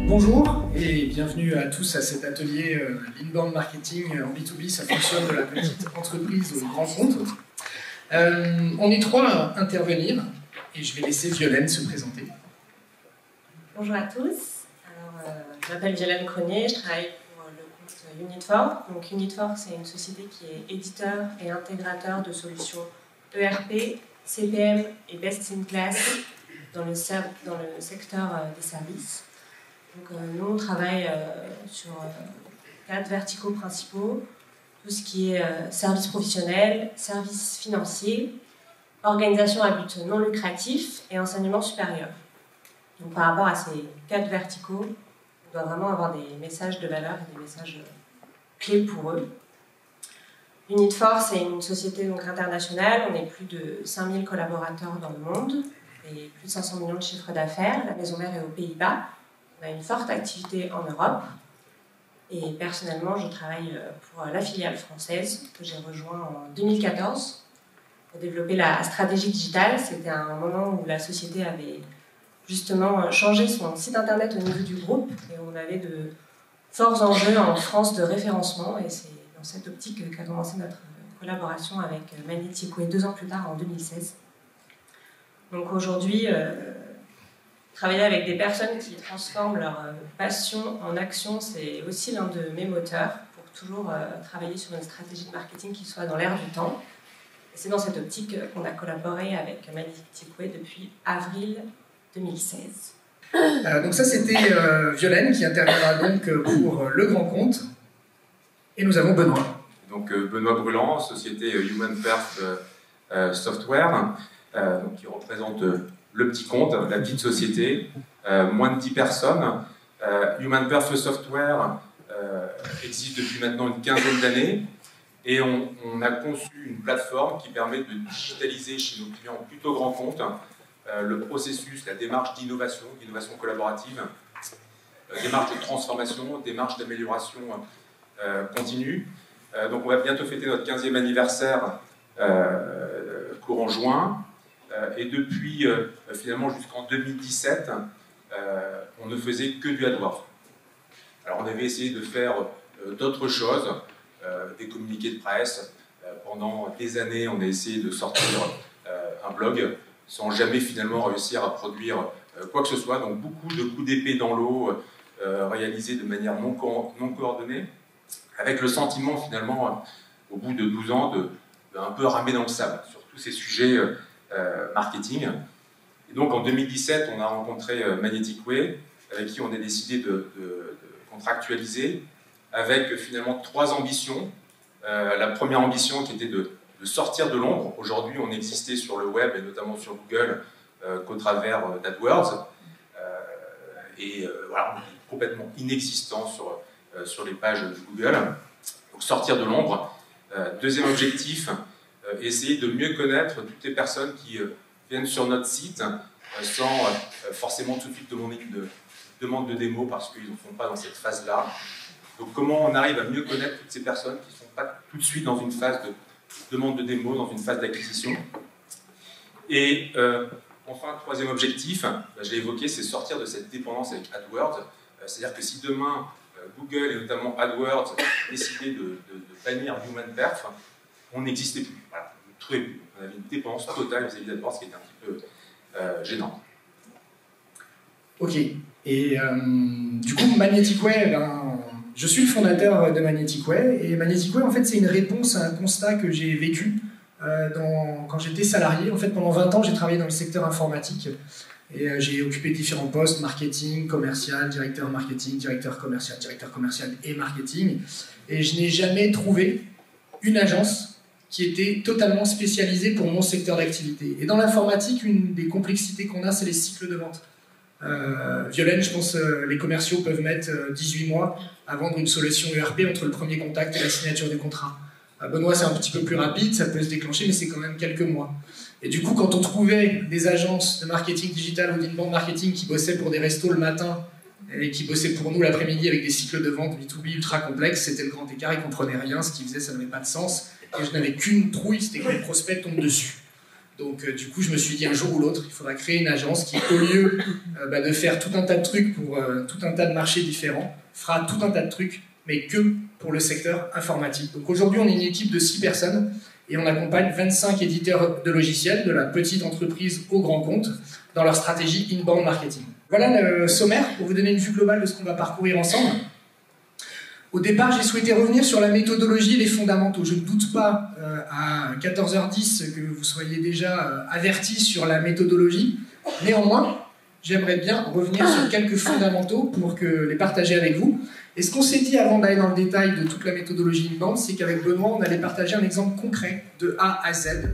Bonjour et bienvenue à tous à cet atelier Inbound Marketing en B2B, ça fonctionne de la petite entreprise au grand compte. On est trois à intervenir et je vais laisser Violaine se présenter. Bonjour à tous, je m'appelle Violaine Cronier, je travaille pour le compte Unit4. Donc Unit4, c'est une société qui est éditeur et intégrateur de solutions ERP, CPM et Best in Class dans le secteur des services. Donc, nous, on travaille sur 4 verticaux principaux, tout ce qui est services professionnels, services financiers, organisation à but non lucratif et enseignement supérieur. Donc, par rapport à ces 4 verticaux, on doit vraiment avoir des messages de valeur et des messages clés pour eux. Unit4, c'est une société donc internationale, on est plus de 5000 collaborateurs dans le monde et plus de 500 millions de chiffres d'affaires. La maison mère est aux Pays-Bas. On a une forte activité en Europe et personnellement je travaille pour la filiale française que j'ai rejoint en 2014 pour développer la stratégie digitale. C'était un moment où la société avait justement changé son site internet au niveau du groupe et on avait de forts enjeux en France de référencement et c'est dans cette optique qu'a commencé notre collaboration avec Magnetic Way 2 ans plus tard en 2016. Donc aujourd'hui, travailler avec des personnes qui transforment leur passion en action, c'est aussi l'un de mes moteurs pour toujours travailler sur une stratégie de marketing qui soit dans l'air du temps. Et c'est dans cette optique qu'on a collaboré avec Magnetic Way depuis avril 2016. Donc ça, c'était Violaine qui interviendra donc pour le grand compte. Et nous avons Benoît. Donc Benoît Bruland, société HumanPerf Software, donc, qui représente le petit compte, la petite société, moins de 10 personnes. HumanPerf Software existe depuis maintenant une quinzaine d'années et on a conçu une plateforme qui permet de digitaliser chez nos clients plutôt grands comptes le processus, la démarche d'innovation collaborative, démarche de transformation, démarche d'amélioration continue. Donc on va bientôt fêter notre 15e anniversaire courant juin. Et depuis finalement jusqu'en 2017, on ne faisait que du AdWords. Alors on avait essayé de faire d'autres choses, des communiqués de presse. Pendant des années, on a essayé de sortir un blog sans jamais finalement réussir à produire quoi que ce soit. Donc beaucoup de coups d'épée dans l'eau réalisés de manière non coordonnée, avec le sentiment finalement, au bout de 12 ans, d'un peu ramer dans le sable sur tous ces sujets marketing. Et donc en 2017, on a rencontré Magnetic Way, avec qui on a décidé de contractualiser, avec finalement 3 ambitions. La première ambition qui était de sortir de l'ombre. Aujourd'hui, on existait sur le web, et notamment sur Google, qu'au travers d'AdWords. Voilà, on est complètement inexistant sur les pages de Google. Donc sortir de l'ombre. Deuxième objectif, essayer de mieux connaître toutes les personnes qui viennent sur notre site sans forcément tout de suite demander une demande de démo parce qu'ils ne font pas dans cette phase-là. Donc comment on arrive à mieux connaître toutes ces personnes qui ne sont pas tout de suite dans une phase de demande de démo, dans une phase d'acquisition. Et enfin, troisième objectif, je l'ai évoqué, c'est sortir de cette dépendance avec AdWords. C'est-à-dire que si demain, Google et notamment AdWords décidaient de bannir HumanPerf, on n'existait plus. Voilà, on ne trouvait plus. On avait une dépendance totale vis-à-vis d'AdWords, ce qui était un petit peu gênant. Ok. Et du coup, Magnetic Way, je suis le fondateur de Magnetic Way. Et Magnetic Way, en fait, c'est une réponse à un constat que j'ai vécu quand j'étais salarié. En fait, pendant 20 ans, j'ai travaillé dans le secteur informatique. Et j'ai occupé différents postes, marketing, commercial, directeur marketing, directeur commercial et marketing. Et je n'ai jamais trouvé une agence qui était totalement spécialisée pour mon secteur d'activité. Et dans l'informatique, une des complexités qu'on a, c'est les cycles de vente. Violaine, je pense les commerciaux peuvent mettre 18 mois à vendre une solution ERP entre le premier contact et la signature du contrat. Benoît, c'est un petit peu plus rapide, ça peut se déclencher, mais c'est quand même quelques mois. Et du coup, quand on trouvait des agences de marketing digital ou d'inbound marketing qui bossaient pour des restos le matin et qui bossaient pour nous l'après-midi avec des cycles de vente B2B ultra complexes, c'était le grand écart, ils ne comprenaient rien, ce qu'ils faisaient, ça n'avait pas de sens. Et je n'avais qu'une trouille, c'était que les prospects tombent dessus. Donc du coup, je me suis dit un jour ou l'autre, il faudra créer une agence qui, au lieu de faire tout un tas de trucs pour tout un tas de marchés différents, fera tout un tas de trucs, mais que pour le secteur informatique. Donc aujourd'hui, on est une équipe de 6 personnes et on accompagne 25 éditeurs de logiciels, de la petite entreprise au grand compte, dans leur stratégie inbound marketing. Voilà le sommaire pour vous donner une vue globale de ce qu'on va parcourir ensemble. Au départ, j'ai souhaité revenir sur la méthodologie et les fondamentaux. Je ne doute pas à 14h10 que vous soyez déjà avertis sur la méthodologie. Néanmoins, j'aimerais bien revenir sur quelques fondamentaux pour les partager avec vous. Et ce qu'on s'est dit avant d'aller dans le détail de toute la méthodologie inbound, c'est qu'avec Benoît, on allait partager un exemple concret de A à Z.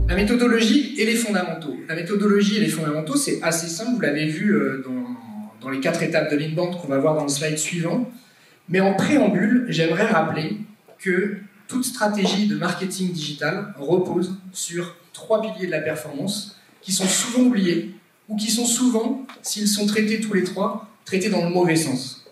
La méthodologie et les fondamentaux. La méthodologie et les fondamentaux, c'est assez simple, vous l'avez vu dans les 4 étapes de l'inbound qu'on va voir dans le slide suivant. Mais en préambule, j'aimerais rappeler que toute stratégie de marketing digital repose sur 3 piliers de la performance qui sont souvent oubliés ou qui sont souvent, s'ils sont traités tous les 3, traités dans le mauvais sens.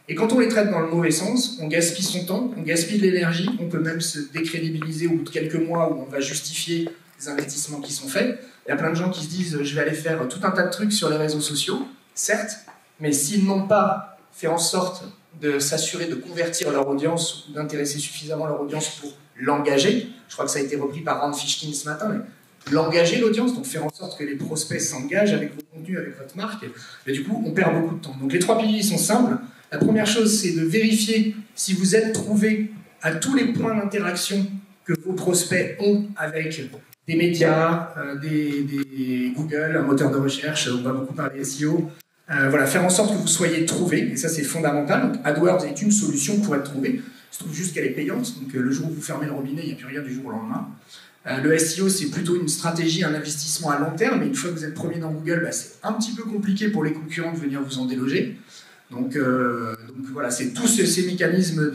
Et quand on les traite dans le mauvais sens, on gaspille son temps, on gaspille de l'énergie, on peut même se décrédibiliser au bout de quelques mois où on va justifier les investissements qui sont faits. Il y a plein de gens qui se disent « je vais aller faire tout un tas de trucs sur les réseaux sociaux », certes, mais s'ils n'ont pas fait en sorte de s'assurer de convertir leur audience ou d'intéresser suffisamment leur audience pour l'engager, je crois que ça a été repris par Rand Fishkin ce matin, mais l'engager l'audience, donc faire en sorte que les prospects s'engagent avec vos contenus, avec votre marque, mais du coup on perd beaucoup de temps. Donc les 3 piliers sont simples. La première chose, c'est de vérifier si vous êtes trouvé à tous les points d'interaction que vos prospects ont avec des médias, des Google, un moteur de recherche, on va beaucoup parler SEO. Voilà, faire en sorte que vous soyez trouvé, et ça c'est fondamental. Donc AdWords est une solution pour être trouvé. Il se trouve juste qu'elle est payante, donc le jour où vous fermez le robinet, il n'y a plus rien du jour au lendemain. Le SEO, c'est plutôt une stratégie, un investissement à long terme, mais une fois que vous êtes premier dans Google, c'est un petit peu compliqué pour les concurrents de venir vous en déloger. Donc voilà, c'est tous ces mécanismes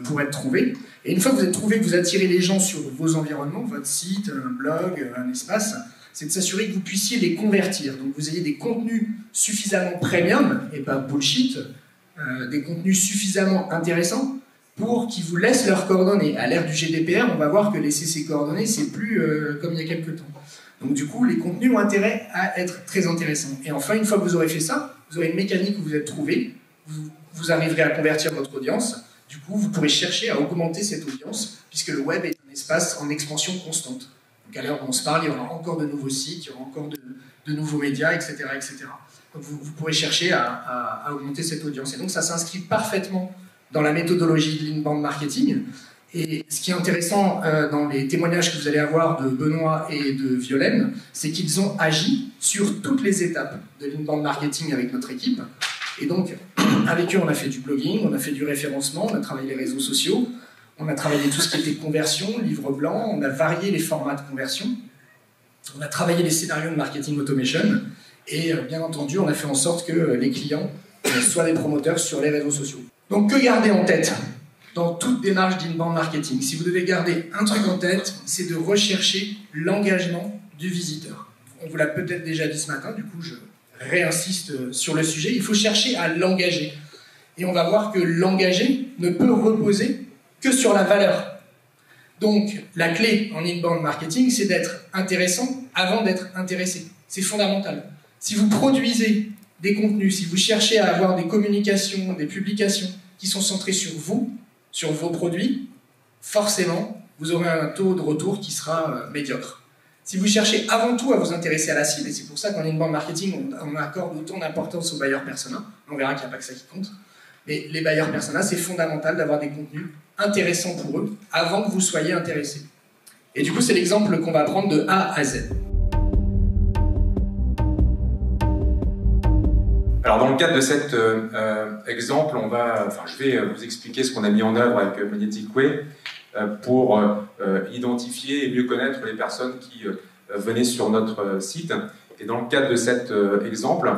pour être trouvé. Et une fois que vous êtes trouvé, que vous attirez les gens sur vos environnements, votre site, un blog, un espace, c'est de s'assurer que vous puissiez les convertir. Donc vous ayez des contenus suffisamment premium, et pas bullshit, des contenus suffisamment intéressants pour qu'ils vous laissent leurs coordonnées. À l'ère du GDPR, on va voir que laisser ses coordonnées, c'est plus comme il y a quelques temps. Donc du coup, les contenus ont intérêt à être très intéressants. Et enfin, une fois que vous aurez fait ça, vous aurez une mécanique où vous êtes trouvé, vous arriverez à convertir votre audience. Du coup, vous pourrez chercher à augmenter cette audience, puisque le web est un espace en expansion constante. Donc à l'heure où on se parle, il y aura encore de nouveaux sites, il y aura encore de nouveaux médias, etc. etc. Donc vous pourrez chercher à augmenter cette audience. Et donc ça s'inscrit parfaitement dans la méthodologie de l'inbound marketing. Et ce qui est intéressant dans les témoignages que vous allez avoir de Benoît et de Violaine, c'est qu'ils ont agi sur toutes les étapes de l'inbound marketing avec notre équipe. Et donc, avec eux, on a fait du blogging, on a fait du référencement, on a travaillé les réseaux sociaux, on a travaillé tout ce qui était conversion, livre blanc, on a varié les formats de conversion, on a travaillé les scénarios de marketing automation, et bien entendu, on a fait en sorte que les clients soient des promoteurs sur les réseaux sociaux. Donc, que garder en tête dans toute démarche d'inbound marketing? Si vous devez garder un truc en tête, c'est de rechercher l'engagement du visiteur. On vous l'a peut-être déjà dit ce matin, du coup, je réinsiste sur le sujet. Il faut chercher à l'engager. Et on va voir que l'engager ne peut reposer que sur la valeur. Donc, la clé en inbound marketing, c'est d'être intéressant avant d'être intéressé. C'est fondamental. Si vous produisez des contenus, si vous cherchez à avoir des communications, des publications qui sont centrées sur vous, sur vos produits, forcément, vous aurez un taux de retour qui sera médiocre. Si vous cherchez avant tout à vous intéresser à la cible, et c'est pour ça qu'en inbound marketing, on accorde autant d'importance aux buyer persona, on verra qu'il n'y a pas que ça qui compte, mais les buyer persona, c'est fondamental d'avoir des contenus intéressants pour eux avant que vous soyez intéressé. Et du coup, c'est l'exemple qu'on va prendre de A à Z. Alors dans le cadre de cet exemple, je vais vous expliquer ce qu'on a mis en œuvre avec Magnetic Way pour identifier et mieux connaître les personnes qui venaient sur notre site. Et dans le cadre de cet exemple,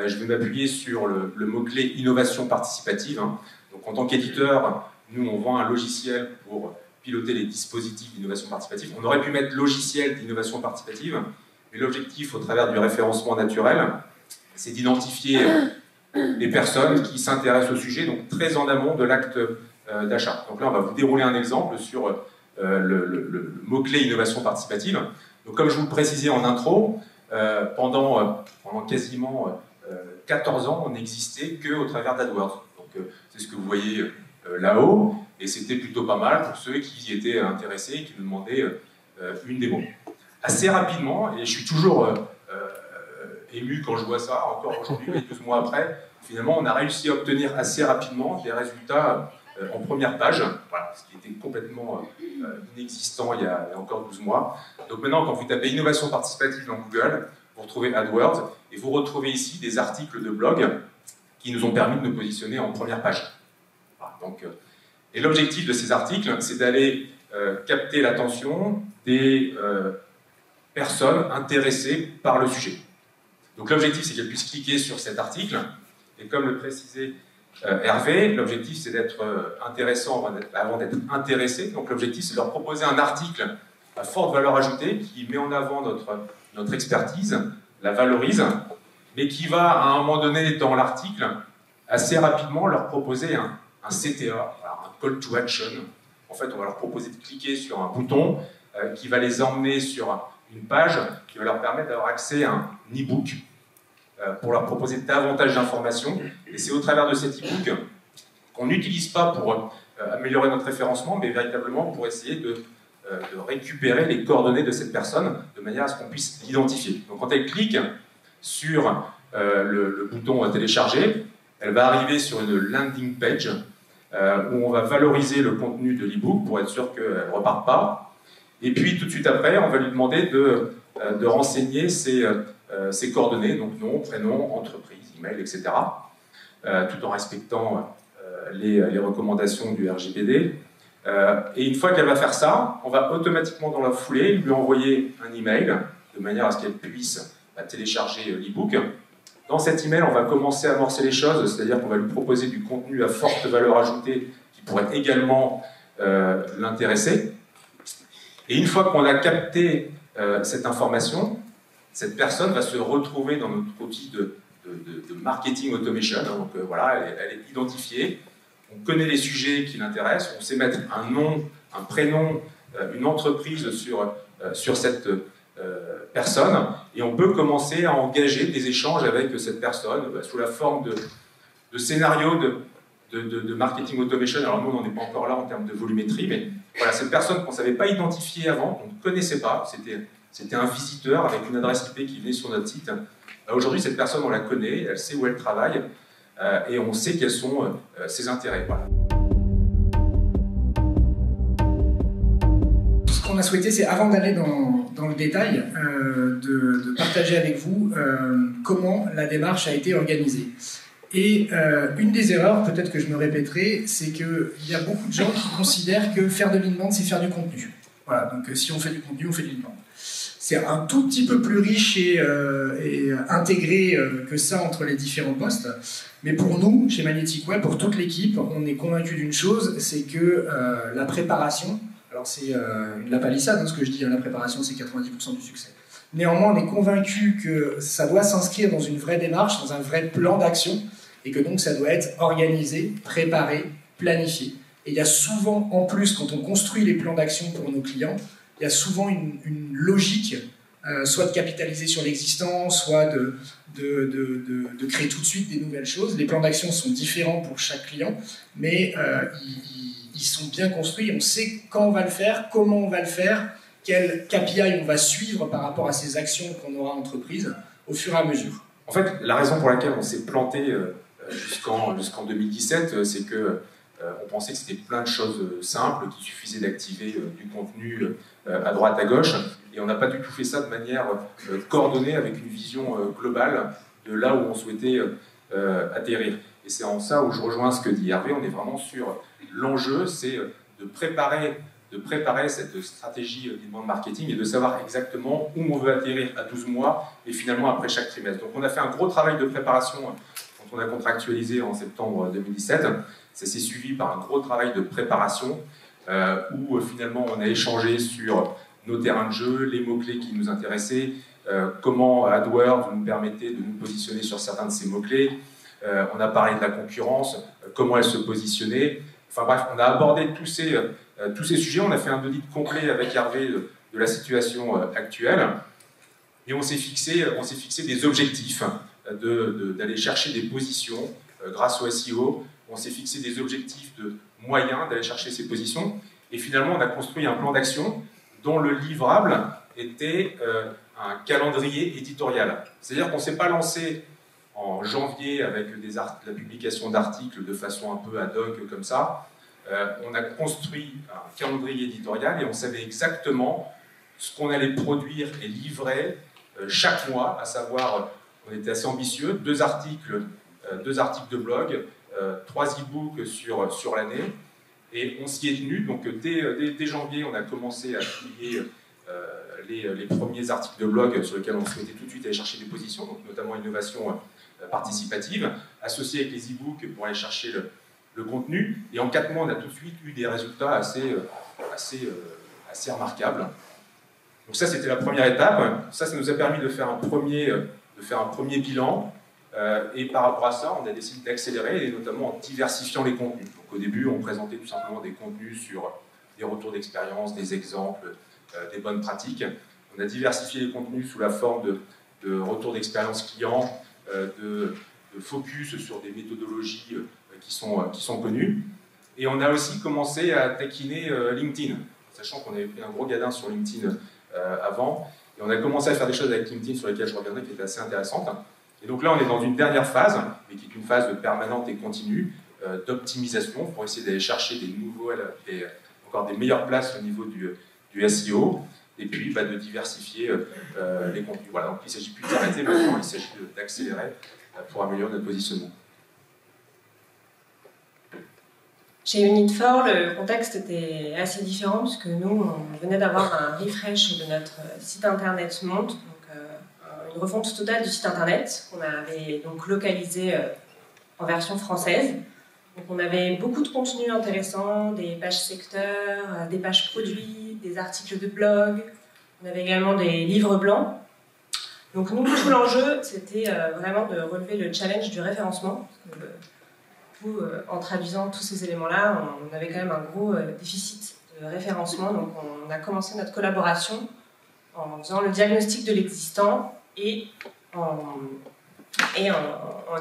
je vais m'appuyer sur le mot-clé innovation participative. Donc en tant qu'éditeur, nous on vend un logiciel pour piloter les dispositifs d'innovation participative. On aurait pu mettre logiciel d'innovation participative, mais l'objectif au travers du référencement naturel, c'est d'identifier les personnes qui s'intéressent au sujet, donc très en amont de l'acte d'achat. Donc là, on va vous dérouler un exemple sur le mot-clé innovation participative. Donc, comme je vous le précisais en intro, pendant quasiment 14 ans, on n'existait qu'au travers d'AdWords. Donc, c'est ce que vous voyez là-haut, et c'était plutôt pas mal pour ceux qui étaient intéressés et qui nous demandaient une démo. Assez rapidement, et je suis toujours ému quand je vois ça, encore aujourd'hui, 12 mois après, finalement, on a réussi à obtenir assez rapidement des résultats en première page, voilà, ce qui était complètement inexistant il y a encore 12 mois. Donc maintenant, quand vous tapez innovation participative dans Google, vous retrouvez AdWords, et vous retrouvez ici des articles de blog qui nous ont permis de nous positionner en première page. Voilà, donc, et l'objectif de ces articles, c'est d'aller capter l'attention des personnes intéressées par le sujet. Donc l'objectif, c'est qu'elles puissent cliquer sur cet article, et comme le précisait Hervé, l'objectif, c'est d'être intéressant avant d'être intéressé. Donc l'objectif, c'est de leur proposer un article à forte valeur ajoutée, qui met en avant notre expertise, la valorise, mais qui va, à un moment donné dans l'article, assez rapidement leur proposer un CTA, un Call to Action. En fait, on va leur proposer de cliquer sur un bouton qui va les emmener sur une page qui va leur permettre d'avoir accès à un e-book pour leur proposer davantage d'informations. Et c'est au travers de cet e-book qu'on n'utilise pas pour améliorer notre référencement, mais véritablement pour essayer de récupérer les coordonnées de cette personne de manière à ce qu'on puisse l'identifier. Donc quand elle clique sur le bouton télécharger, elle va arriver sur une landing page où on va valoriser le contenu de l'e-book pour être sûr qu'elle ne reparte pas. Et puis tout de suite après, on va lui demander de renseigner ses coordonnées, donc nom, prénom, entreprise, email, etc. Tout en respectant les recommandations du RGPD. Et une fois qu'elle va faire ça, on va automatiquement dans la foulée lui envoyer un email de manière à ce qu'elle puisse télécharger l'e-book. Dans cet email, on va commencer à amorcer les choses, c'est-à-dire qu'on va lui proposer du contenu à forte valeur ajoutée qui pourrait également l'intéresser. Et une fois qu'on a capté cette information, cette personne va se retrouver dans notre outil de marketing automation. Donc voilà, elle est identifiée, on connaît les sujets qui l'intéressent, on sait mettre un nom, un prénom, une entreprise sur cette personne, et on peut commencer à engager des échanges avec cette personne sous la forme de scénarios de marketing automation. Alors nous, on n'en est pas encore là en termes de volumétrie, mais voilà, cette personne qu'on ne savait pas identifier avant, qu'on ne connaissait pas, c'était un visiteur avec une adresse IP qui venait sur notre site. Aujourd'hui, cette personne, on la connaît, elle sait où elle travaille, et on sait quels sont ses intérêts. Voilà. Ce qu'on a souhaité, c'est, avant d'aller dans le détail, de partager avec vous comment la démarche a été organisée. Et une des erreurs, peut-être que je me répéterai, c'est qu'il y a beaucoup de gens qui considèrent que faire de l'inbound, c'est faire du contenu. Voilà, donc si on fait du contenu, on fait de l'inbound. C'est un tout petit peu plus riche et intégré que ça entre les différents postes. Mais pour nous, chez Magnetic Web, pour toute l'équipe, on est convaincu d'une chose, c'est que la préparation, alors c'est la palissade, hein, ce que je dis, la préparation c'est 90% du succès. Néanmoins, on est convaincu que ça doit s'inscrire dans une vraie démarche, dans un vrai plan d'action, et que donc ça doit être organisé, préparé, planifié. Et il y a souvent, en plus, quand on construit les plans d'action pour nos clients, il y a souvent une logique, soit de capitaliser sur l'existant, soit de créer tout de suite des nouvelles choses. Les plans d'action sont différents pour chaque client, mais ils sont bien construits. On sait quand on va le faire, comment on va le faire, quel KPI on va suivre par rapport à ces actions qu'on aura entreprises au fur et à mesure. En fait, la raison pour laquelle on s'est planté jusqu'en 2017, c'est que on pensait que c'était plein de choses simples, qu'il suffisait d'activer du contenu à droite, à gauche, et on n'a pas du tout fait ça de manière coordonnée avec une vision globale de là où on souhaitait atterrir. Et c'est en ça où je rejoins ce que dit Hervé, on est vraiment sur l'enjeu, c'est de préparer cette stratégie d'inbound marketing et de savoir exactement où on veut atterrir à 12 mois et finalement après chaque trimestre. Donc on a fait un gros travail de préparation quand on a contractualisé en septembre 2017. Ça s'est suivi par un gros travail de préparation où finalement on a échangé sur nos terrains de jeu, les mots-clés qui nous intéressaient, comment AdWords nous permettait de nous positionner sur certains de ces mots-clés. On a parlé de la concurrence, comment elle se positionnait. Enfin bref, on a abordé tous tous ces sujets. On a fait un audit complet avec Hervé de la situation actuelle. Et on s'est fixé des objectifs d'aller chercher des positions grâce au SEO. On s'est fixé des objectifs de moyens d'aller chercher ces positions. Et finalement, on a construit un plan d'action dont le livrable était un calendrier éditorial. C'est-à-dire qu'on ne s'est pas lancé en janvier avec la publication d'articles de façon un peu ad hoc comme ça. On a construit un calendrier éditorial et on savait exactement ce qu'on allait produire et livrer chaque mois, à savoir, on était assez ambitieux, 2 articles de blog, 3 e-books sur l'année, et on s'y est tenu. Donc dès janvier, on a commencé à publier les premiers articles de blog sur lesquels on souhaitait tout de suite aller chercher des positions, donc notamment innovation participative, associée avec les e-books pour aller chercher le contenu. Et en 4 mois, on a tout de suite eu des résultats assez remarquables. Donc ça, c'était la première étape. Ça nous a permis de faire un premier bilan. Et par rapport à ça, on a décidé d'accélérer, et notamment en diversifiant les contenus. Donc au début, on présentait tout simplement des contenus sur des retours d'expérience, des exemples, des bonnes pratiques. On a diversifié les contenus sous la forme de retours d'expérience client, de focus sur des méthodologies qui sont connues. Et on a aussi commencé à taquiner LinkedIn, sachant qu'on avait pris un gros gadin sur LinkedIn avant. Et on a commencé à faire des choses avec LinkedIn sur lesquelles je reviendrai qui étaient assez intéressantes. Et donc là, on est dans une dernière phase, mais qui est une phase permanente et continue d'optimisation pour essayer d'aller chercher encore des meilleures places au niveau du SEO, et puis de diversifier les contenus. Voilà, donc il ne s'agit plus de s'arrêter maintenant, il s'agit d'accélérer pour améliorer notre positionnement. Chez Unit4, le contexte était assez différent puisque nous, on venait d'avoir un refresh de notre site internet Monte, donc une refonte totale du site internet qu'on avait donc localisé en version française. Donc on avait beaucoup de contenus intéressants, des pages secteurs, des pages produits, des articles de blog. On avait également des livres blancs. Donc nous, tout l'enjeu, c'était vraiment de relever le challenge du référencement. En traduisant tous ces éléments-là, on avait quand même un gros déficit de référencement. Donc on a commencé notre collaboration en faisant le diagnostic de l'existant et en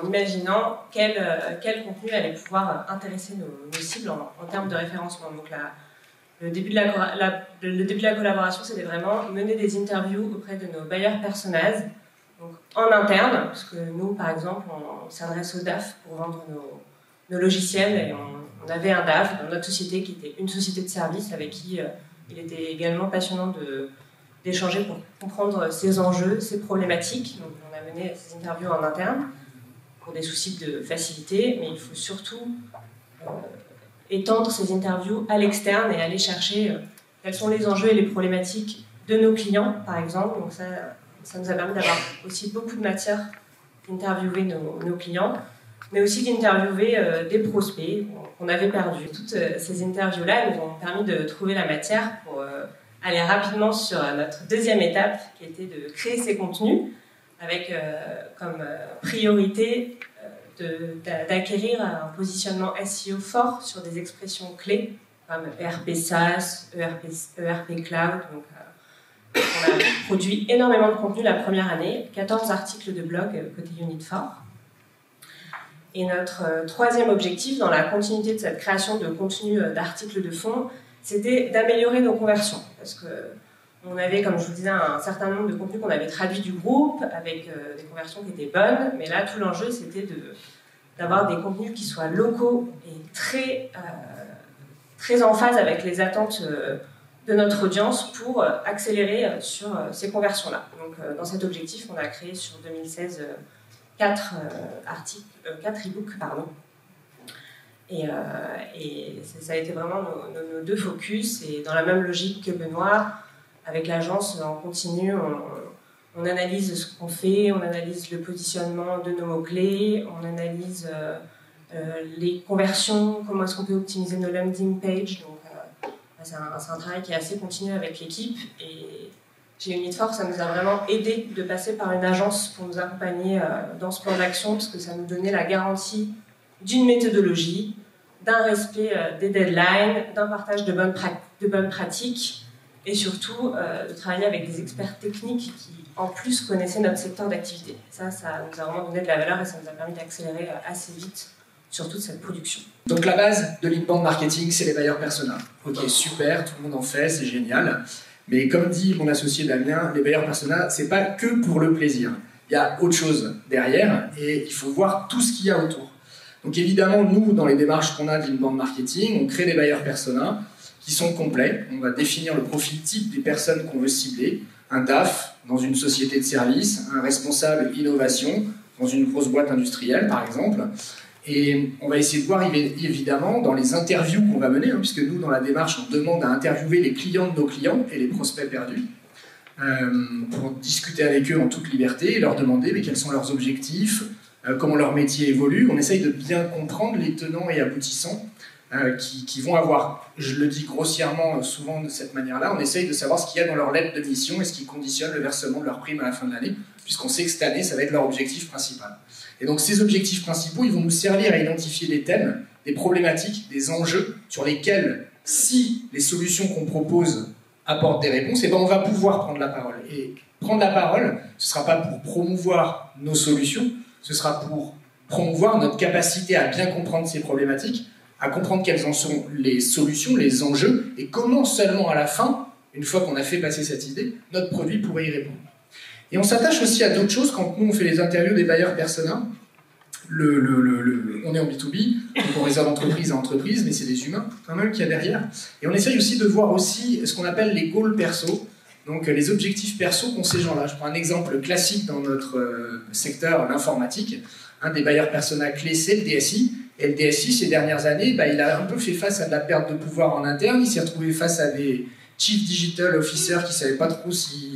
imaginant quel contenu allait pouvoir intéresser nos cibles en termes de référencement. Donc le début de la collaboration, c'était vraiment mener des interviews auprès de nos bailleurs personas, donc en interne, parce que nous, par exemple, on s'adresse au DAF pour vendre nos logiciels, et on avait un DAF dans notre société qui était une société de service avec qui il était également passionnant d'échanger pour comprendre ses enjeux, ses problématiques. Donc on a mené ces interviews en interne pour des soucis de facilité, mais il faut surtout étendre ces interviews à l'externe et aller chercher quels sont les enjeux et les problématiques de nos clients, par exemple. Donc ça nous a permis d'avoir aussi beaucoup de matière d'interviewer nos clients, mais aussi d'interviewer des prospects qu'on avait perdus. Toutes ces interviews-là nous ont permis de trouver la matière pour aller rapidement sur notre deuxième étape, qui était de créer ces contenus, avec comme priorité d'acquérir un positionnement SEO fort sur des expressions clés, comme ERP SaaS, ERP Cloud. Donc, on a produit énormément de contenu la première année, 14 articles de blog côté Unit4. Et notre troisième objectif, dans la continuité de cette création de contenu d'articles de fond, c'était d'améliorer nos conversions. Parce qu'on avait, comme je vous disais, un certain nombre de contenus qu'on avait traduits du groupe, avec des conversions qui étaient bonnes. Mais là, tout l'enjeu, c'était d'avoir des contenus qui soient locaux et très en phase avec les attentes de notre audience pour accélérer sur ces conversions-là. Donc, dans cet objectif, on a créé sur 2016 4 e-books, pardon. Et ça a été vraiment nos deux focus. Et dans la même logique que Benoît, avec l'agence, on continue, on analyse ce qu'on fait, on analyse le positionnement de nos mots-clés, on analyse les conversions, comment est-ce qu'on peut optimiser nos landing pages. Donc, c'est un travail qui est assez continu avec l'équipe. Et chez Unit4, ça nous a vraiment aidé de passer par une agence pour nous accompagner dans ce plan d'action, parce que ça nous donnait la garantie d'une méthodologie, d'un respect des deadlines, d'un partage de bonnes pratiques et surtout de travailler avec des experts techniques qui, en plus, connaissaient notre secteur d'activité. Ça nous a vraiment donné de la valeur et ça nous a permis d'accélérer assez vite sur toute cette production. Donc la base de l'inbound marketing, c'est les buyers persona. Ok, super, tout le monde en fait, c'est génial. Mais comme dit mon associé Damien, les buyers persona, c'est pas que pour le plaisir. Il y a autre chose derrière et il faut voir tout ce qu'il y a autour. Donc évidemment, nous, dans les démarches qu'on a de l'inbound marketing, on crée des buyers persona qui sont complets. On va définir le profil type des personnes qu'on veut cibler. Un DAF dans une société de service, un responsable innovation dans une grosse boîte industrielle, par exemple. Et on va essayer de voir, évidemment, dans les interviews qu'on va mener, puisque nous, dans la démarche, on demande à interviewer les clients de nos clients et les prospects perdus, pour discuter avec eux en toute liberté et leur demander quels sont leurs objectifs, comment leur métier évolue. On essaye de bien comprendre les tenants et aboutissants qui vont avoir, je le dis grossièrement souvent de cette manière-là, on essaye de savoir ce qu'il y a dans leur lettre de mission et ce qui conditionne le versement de leur prime à la fin de l'année, puisqu'on sait que cette année, ça va être leur objectif principal. Et donc ces objectifs principaux, ils vont nous servir à identifier des thèmes, des problématiques, des enjeux sur lesquels, si les solutions qu'on propose apportent des réponses, et on va pouvoir prendre la parole. Et prendre la parole, ce ne sera pas pour promouvoir nos solutions, ce sera pour promouvoir notre capacité à bien comprendre ces problématiques, à comprendre quelles en sont les solutions, les enjeux, et comment seulement à la fin, une fois qu'on a fait passer cette idée, notre produit pourrait y répondre. Et on s'attache aussi à d'autres choses quand nous on fait les interviews des buyers persona. On est en B2B, donc on réserve d'entreprise à entreprise, mais c'est des humains quand même qu'il y a derrière. Et on essaye aussi de voir aussi ce qu'on appelle les goals perso, donc les objectifs perso qu'ont ces gens-là. Je prends un exemple classique dans notre secteur, l'informatique. Un des buyers persona clés, c'est le DSI. Et le DSI, ces dernières années, il a un peu fait face à de la perte de pouvoir en interne. Il s'est retrouvé face à des Chief Digital Officer qui ne savaient pas trop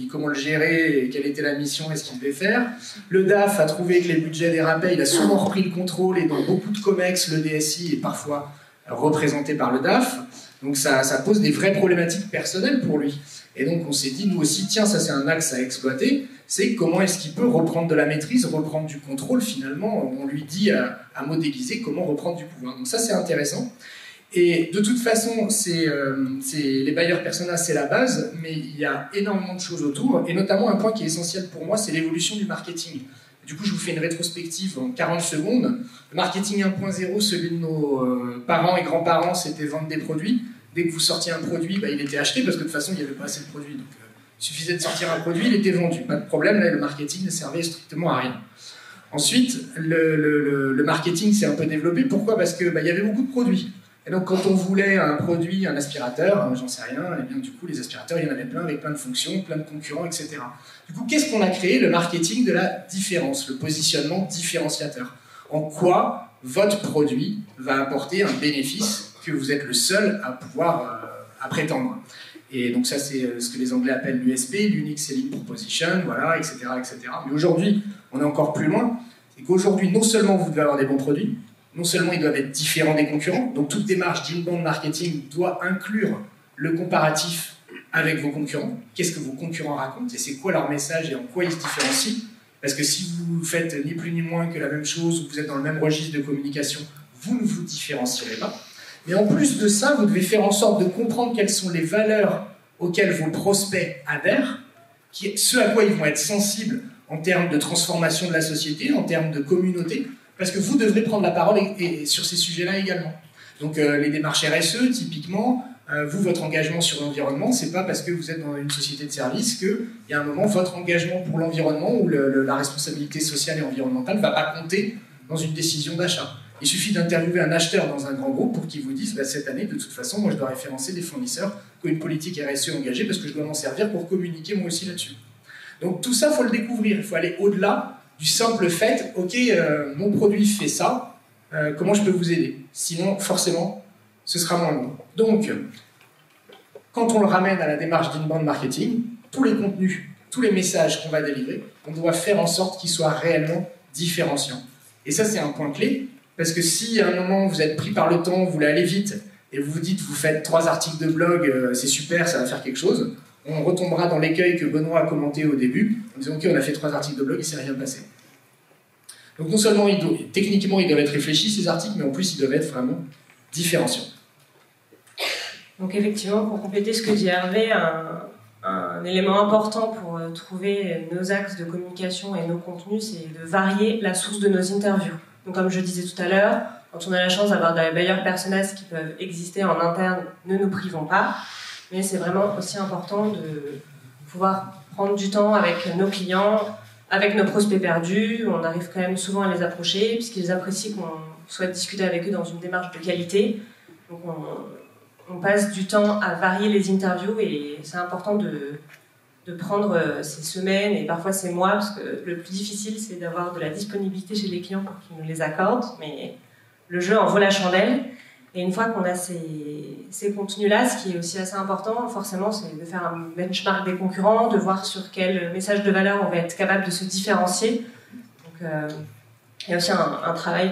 comment le gérer et quelle était la mission et ce qu'il devait faire. Le DAF a trouvé que les budgets dérapaient, il a souvent repris le contrôle et dans beaucoup de COMEX, le DSI est parfois représenté par le DAF. Donc ça pose des vraies problématiques personnelles pour lui. Et donc on s'est dit, nous aussi, tiens, ça c'est un axe à exploiter, c'est comment est-ce qu'il peut reprendre de la maîtrise, reprendre du contrôle finalement. On lui dit à mot déguisé comment reprendre du pouvoir. Donc ça c'est intéressant. Et de toute façon, les buyers persona, c'est la base, mais il y a énormément de choses autour, et notamment un point qui est essentiel pour moi, c'est l'évolution du marketing. Du coup, je vous fais une rétrospective en 40 secondes. Le marketing 1.0, celui de nos parents et grands-parents, c'était vendre des produits. Dès que vous sortiez un produit, il était acheté, parce que de toute façon, il n'y avait pas assez de produits. Donc, il suffisait de sortir un produit, il était vendu. Pas de problème, là, le marketing ne servait strictement à rien. Ensuite, le marketing s'est un peu développé. Pourquoi ? Parce qu'il y avait beaucoup de produits. Et donc, quand on voulait un produit, un aspirateur, j'en sais rien, et bien du coup, les aspirateurs, il y en avait plein, avec plein de fonctions, plein de concurrents, etc. Du coup, qu'est-ce qu'on a créé ? Le marketing de la différence, le positionnement différenciateur. En quoi votre produit va apporter un bénéfice que vous êtes le seul à pouvoir à prétendre. Et donc ça, c'est ce que les Anglais appellent l'USP, l'Unique Selling Proposition, voilà, etc., etc. Mais aujourd'hui, on est encore plus loin. C'est qu'aujourd'hui, non seulement vous devez avoir des bons produits, non seulement ils doivent être différents des concurrents, donc toute démarche d'inbound marketing doit inclure le comparatif avec vos concurrents. Qu'est-ce que vos concurrents racontent et c'est quoi leur message et en quoi ils se différencient? Parce que si vous faites ni plus ni moins que la même chose ou vous êtes dans le même registre de communication, vous ne vous différencierez pas. Mais en plus de ça, vous devez faire en sorte de comprendre quelles sont les valeurs auxquelles vos prospects adhèrent, ce à quoi ils vont être sensibles en termes de transformation de la société, en termes de communauté, parce que vous devrez prendre la parole et sur ces sujets-là également. Donc les démarches RSE, typiquement, vous, votre engagement sur l'environnement, c'est pas parce que vous êtes dans une société de service qu'il y a un moment, votre engagement pour l'environnement ou la responsabilité sociale et environnementale ne va pas compter dans une décision d'achat. Il suffit d'interviewer un acheteur dans un grand groupe pour qu'il vous dise cette année, de toute façon, moi je dois référencer des fournisseurs qui ont une politique RSE engagée parce que je dois m'en servir pour communiquer moi aussi là-dessus. Donc tout ça, il faut le découvrir, il faut aller au-delà du simple fait, ok, mon produit fait ça, comment je peux vous aider? Sinon, forcément, ce sera moins bon. Donc, quand on le ramène à la démarche d'inbound marketing, tous les contenus, tous les messages qu'on va délivrer, on doit faire en sorte qu'ils soient réellement différenciants. Et ça, c'est un point clé, parce que si à un moment vous êtes pris par le temps, vous voulez aller vite, et vous vous dites, vous faites 3 articles de blog, c'est super, ça va faire quelque chose, on retombera dans l'écueil que Benoît a commenté au début, en disant, ok, on a fait 3 articles de blog, il ne s'est rien passé. Donc non seulement, techniquement, ils doivent être réfléchis, ces articles, mais en plus, ils doivent être vraiment différenciant. Donc effectivement, pour compléter ce que dit Hervé, un élément important pour trouver nos axes de communication et nos contenus, c'est de varier la source de nos interviews. Donc comme je disais tout à l'heure, quand on a la chance d'avoir des bailleurs personas qui peuvent exister en interne, ne nous privons pas. Mais c'est vraiment aussi important de pouvoir prendre du temps avec nos clients, avec nos prospects perdus. On arrive quand même souvent à les approcher puisqu'ils apprécient qu'on souhaite discuter avec eux dans une démarche de qualité. Donc on passe du temps à varier les interviews et c'est important de prendre ces semaines et parfois ces mois, parce que le plus difficile c'est d'avoir de la disponibilité chez les clients pour qu'ils nous les accordent, mais le jeu en vaut la chandelle. Et une fois qu'on a ces contenus-là, ce qui est aussi assez important, forcément, c'est de faire un benchmark des concurrents, de voir sur quel message de valeur on va être capable de se différencier. Donc, il y a aussi un travail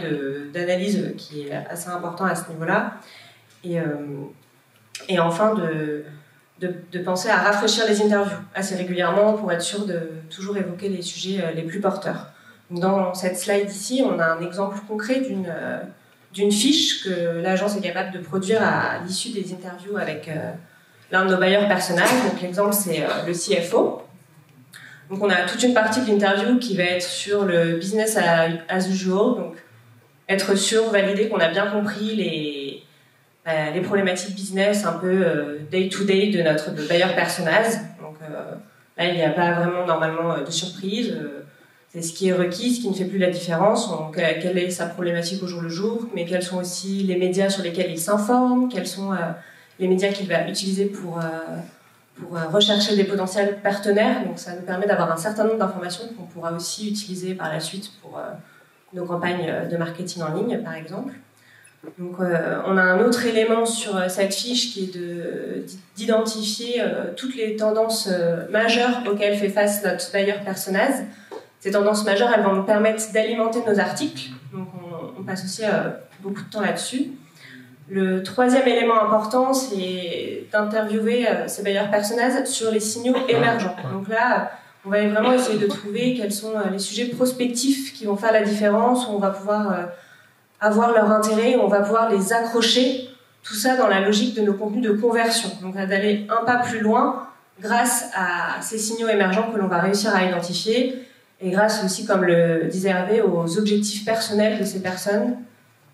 d'analyse qui est assez important à ce niveau-là. Et enfin, de penser à rafraîchir les interviews assez régulièrement pour être sûr de toujours évoquer les sujets les plus porteurs. Dans cette slide ici, on a un exemple concret d'une fiche que l'agence est capable de produire à l'issue des interviews avec l'un de nos bailleurs personnels. Donc l'exemple, c'est le CFO. Donc on a toute une partie de l'interview qui va être sur le business as usual, donc être sûr, valider qu'on a bien compris les problématiques business un peu day-to-day de notre bailleur personnage. Donc là, il n'y a pas vraiment normalement de surprise. C'est ce qui est requis, ce qui ne fait plus la différence. Donc, quelle est sa problématique au jour le jour, mais quels sont aussi les médias sur lesquels il s'informe, quels sont les médias qu'il va utiliser pour rechercher des potentiels partenaires. Donc ça nous permet d'avoir un certain nombre d'informations qu'on pourra aussi utiliser par la suite pour nos campagnes de marketing en ligne, par exemple. Donc on a un autre élément sur cette fiche qui est d'identifier toutes les tendances majeures auxquelles fait face notre bailleur personnage. Ces tendances majeures, elles vont nous permettre d'alimenter nos articles. Donc on passe aussi beaucoup de temps là-dessus. Le troisième élément important, c'est d'interviewer ces bailleurs personnages sur les signaux émergents. Donc là, on va vraiment essayer de trouver quels sont les sujets prospectifs qui vont faire la différence, où on va pouvoir avoir leur intérêt, où on va pouvoir les accrocher, tout ça dans la logique de nos contenus de conversion. Donc d'aller un pas plus loin grâce à ces signaux émergents que l'on va réussir à identifier et grâce aussi, comme le disait Hervé, aux objectifs personnels de ces personnes.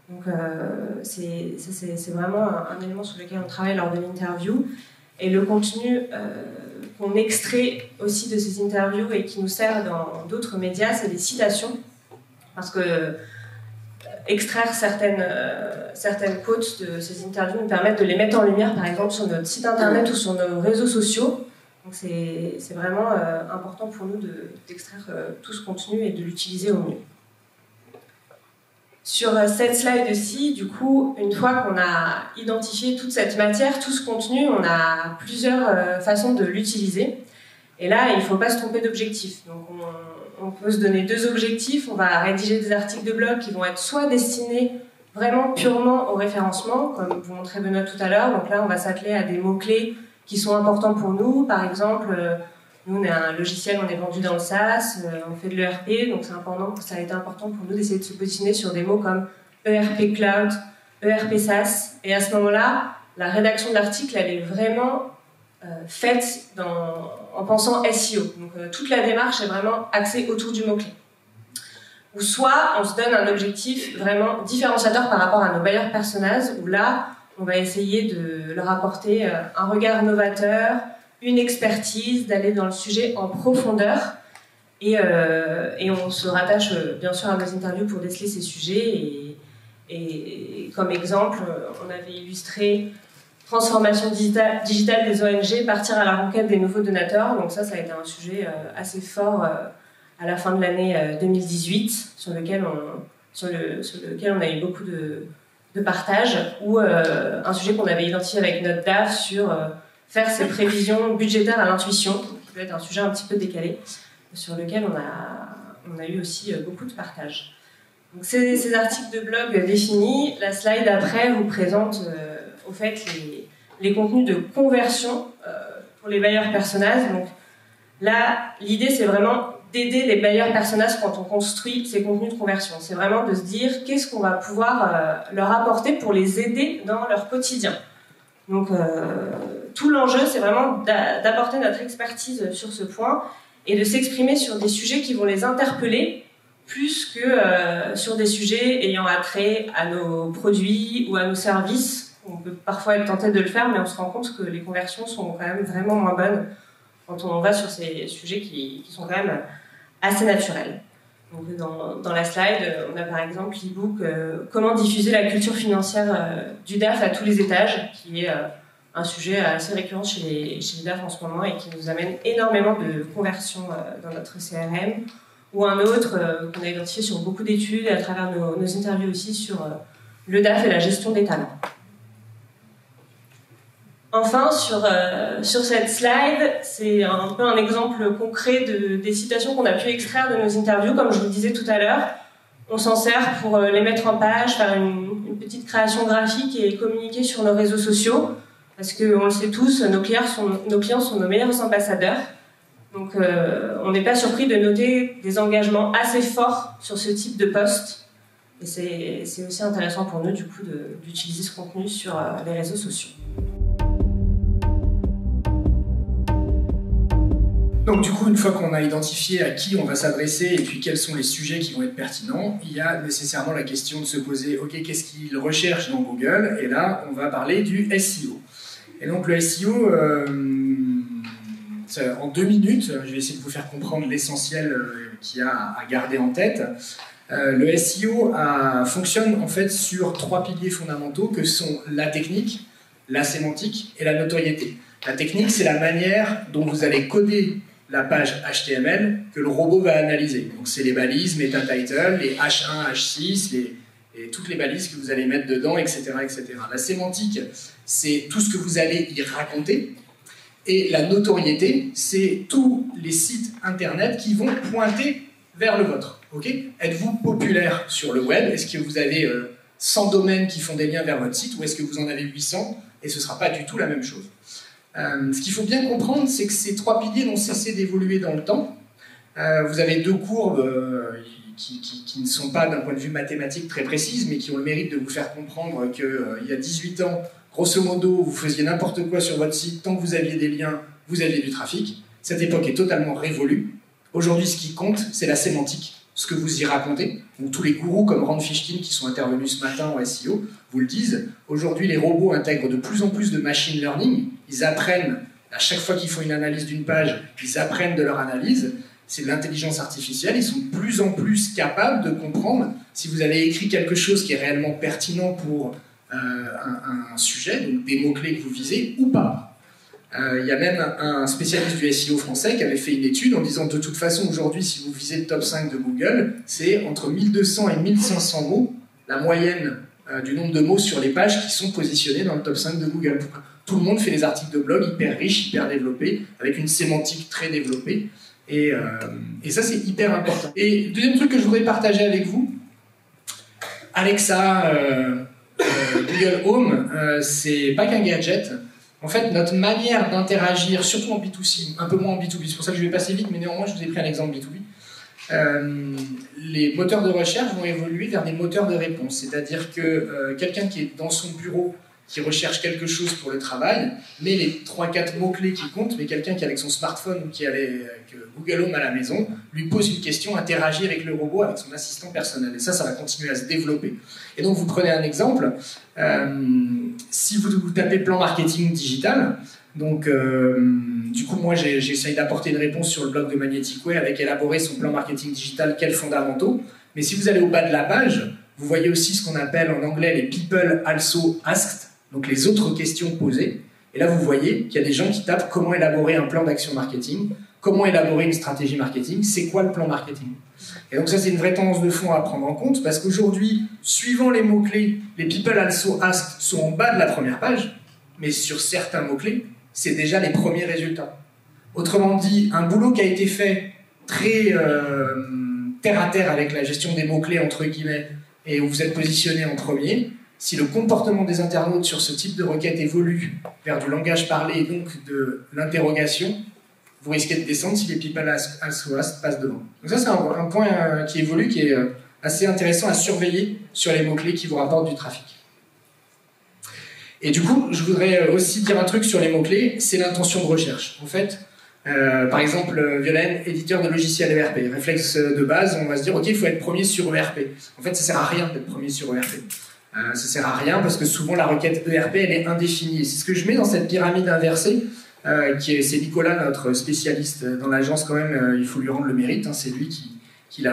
Donc c'est vraiment un élément sur lequel on travaille lors de l'interview. Et le contenu qu'on extrait aussi de ces interviews et qui nous sert dans d'autres médias, c'est des citations. Parce que extraire certaines quotes de ces interviews nous permettent de les mettre en lumière, par exemple, sur notre site internet ou sur nos réseaux sociaux. Donc c'est vraiment important pour nous d'extraire tout ce contenu et de l'utiliser au mieux. Sur cette slide-ci, du coup, une fois qu'on a identifié toute cette matière, tout ce contenu, on a plusieurs façons de l'utiliser. Et là, il ne faut pas se tromper d'objectif. Donc on peut se donner deux objectifs. On va rédiger des articles de blog qui vont être soit destinés vraiment purement au référencement, comme vous montrait Benoît tout à l'heure. Donc là, on va s'atteler à des mots-clés qui sont importants pour nous. Par exemple, nous, on est un logiciel, on est vendu dans le SaaS, on fait de l'ERP, donc ça a été important pour nous d'essayer de se positionner sur des mots comme ERP Cloud, ERP SaaS. Et à ce moment-là, la rédaction de l'article, elle est vraiment faite en pensant SEO. Donc toute la démarche est vraiment axée autour du mot-clé. Ou soit on se donne un objectif vraiment différenciateur par rapport à nos bailleurs personnages, où là, on va essayer de leur apporter un regard novateur, une expertise, d'aller dans le sujet en profondeur. Et on se rattache bien sûr à nos interviews pour déceler ces sujets. Et comme exemple, on avait illustré transformation digitale des ONG, partir à la renquête des nouveaux donateurs. Donc ça a été un sujet assez fort à la fin de l'année 2018, sur lequel on a eu beaucoup de partages, ou un sujet qu'on avait identifié avec notre DAF sur faire ses prévisions budgétaires à l'intuition, qui peut être un sujet un petit peu décalé, sur lequel on a eu aussi beaucoup de partages. Donc ces articles de blog définis, la slide après vous présente au fait les contenus de conversion pour les bailleurs personnages. Donc là, l'idée c'est vraiment d'aider les meilleurs personnages quand on construit ces contenus de conversion. C'est vraiment de se dire qu'est-ce qu'on va pouvoir leur apporter pour les aider dans leur quotidien. Donc tout l'enjeu, c'est vraiment d'apporter notre expertise sur ce point et de s'exprimer sur des sujets qui vont les interpeller plus que sur des sujets ayant attrait à nos produits ou à nos services. On peut parfois être tenté de le faire, mais on se rend compte que les conversions sont quand même vraiment moins bonnes quand on va sur ces sujets qui sont quand même assez naturels. Donc dans la slide, on a par exemple l'e-book Comment diffuser la culture financière du DAF à tous les étages, qui est un sujet assez récurrent chez les DAF en ce moment et qui nous amène énormément de conversions dans notre CRM, ou un autre qu'on a identifié sur beaucoup d'études et à travers nos interviews aussi sur le DAF et la gestion des talents. Enfin, sur cette slide, c'est un peu un exemple concret des citations qu'on a pu extraire de nos interviews. Comme je vous le disais tout à l'heure, on s'en sert pour les mettre en page, faire une petite création graphique et communiquer sur nos réseaux sociaux. Parce qu'on le sait tous, nos clients sont nos meilleurs ambassadeurs. Donc on n'est pas surpris de noter des engagements assez forts sur ce type de post. Et c'est aussi intéressant pour nous, du coup, d'utiliser ce contenu sur les réseaux sociaux. Donc du coup, une fois qu'on a identifié à qui on va s'adresser et puis quels sont les sujets qui vont être pertinents, il y a nécessairement la question de se poser, ok, qu'est-ce qu'ils recherchent dans Google? Et là, on va parler du SEO. Et donc le SEO, en 2 minutes, je vais essayer de vous faire comprendre l'essentiel qu'il y a à garder en tête. Le SEO fonctionne en fait sur 3 piliers fondamentaux que sont la technique, la sémantique et la notoriété. La technique, c'est la manière dont vous allez coder la page HTML que le robot va analyser. Donc c'est les balises, meta title, les H1, H6, et toutes les balises que vous allez mettre dedans, etc., etc. La sémantique, c'est tout ce que vous allez y raconter. Et la notoriété, c'est tous les sites internet qui vont pointer vers le vôtre. Okay ? Êtes-vous populaire sur le web? Est-ce que vous avez 100 domaines qui font des liens vers votre site, ou est-ce que vous en avez 800? Et ce ne sera pas du tout la même chose. Ce qu'il faut bien comprendre, c'est que ces 3 piliers n'ont cessé d'évoluer dans le temps. Vous avez 2 courbes qui ne sont pas d'un point de vue mathématique très précises, mais qui ont le mérite de vous faire comprendre qu'il y a 18 ans, grosso modo, vous faisiez n'importe quoi sur votre site, tant que vous aviez des liens, vous aviez du trafic. Cette époque est totalement révolue. Aujourd'hui, ce qui compte, c'est la sémantique, ce que vous y racontez. Donc, tous les gourous comme Rand Fishkin qui sont intervenus ce matin en SEO vous le disent. Aujourd'hui, les robots intègrent de plus en plus de machine learning. Ils apprennent, à chaque fois qu'ils font une analyse d'une page, ils apprennent de leur analyse. C'est de l'intelligence artificielle. Ils sont de plus en plus capables de comprendre si vous avez écrit quelque chose qui est réellement pertinent pour un sujet, donc des mots-clés que vous visez, ou pas. Il y a même un spécialiste du SEO français qui avait fait une étude en disant de toute façon, aujourd'hui, si vous visez le top 5 de Google, c'est entre 1200 et 1500 mots, la moyenne du nombre de mots sur les pages qui sont positionnés dans le top 5 de Google. Tout le monde fait des articles de blog hyper riches, hyper développés, avec une sémantique très développée. Et ça, c'est hyper important. Et le deuxième truc que je voudrais partager avec vous, Alexa, Google Home, c'est pas qu'un gadget. En fait, notre manière d'interagir, surtout en B2C, un peu moins en B2B, c'est pour ça que je vais passer vite, mais néanmoins, je vous ai pris un exemple B2B. Les moteurs de recherche vont évoluer vers des moteurs de réponse. C'est-à-dire que quelqu'un qui est dans son bureau, qui recherche quelque chose pour le travail, met les 3-4 mots-clés qui comptent, mais quelqu'un qui est avec son smartphone ou qui est avec Google Home à la maison, lui pose une question, interagit avec le robot, avec son assistant personnel. Et ça va continuer à se développer. Et donc, vous prenez un exemple, si vous tapez plan marketing digital, donc du coup, moi, j'essaye d'apporter une réponse sur le blog de Magnetic Way avec élaborer son plan marketing digital, quels fondamentaux. Mais si vous allez au bas de la page, vous voyez aussi ce qu'on appelle en anglais les people also asked, donc les autres questions posées. Et là, vous voyez qu'il y a des gens qui tapent comment élaborer un plan d'action marketing, comment élaborer une stratégie marketing, c'est quoi le plan marketing. Et donc ça, c'est une vraie tendance de fond à prendre en compte, parce qu'aujourd'hui, suivant les mots-clés, les people also asked sont en bas de la première page, mais sur certains mots-clés, c'est déjà les premiers résultats. Autrement dit, un boulot qui a été fait très terre à terre avec la gestion des mots-clés, entre guillemets, et où vous êtes positionné en premier, si le comportement des internautes sur ce type de requête évolue vers du langage parlé et donc de l'interrogation, vous risquez de descendre si les people as last passent devant. Donc ça, c'est un point qui évolue, qui est assez intéressant à surveiller sur les mots-clés qui vous rapportent du trafic. Et du coup, je voudrais aussi dire un truc sur les mots-clés, c'est l'intention de recherche. En fait, par exemple, Violaine, éditeur de logiciels ERP, réflexe de base, on va se dire, ok, il faut être premier sur ERP. En fait, ça sert à rien d'être premier sur ERP. Ça sert à rien parce que souvent la requête ERP, elle est indéfinie. Et c'est ce que je mets dans cette pyramide inversée, c'est Nicolas, notre spécialiste dans l'agence quand même, il faut lui rendre le mérite, hein, c'est lui qui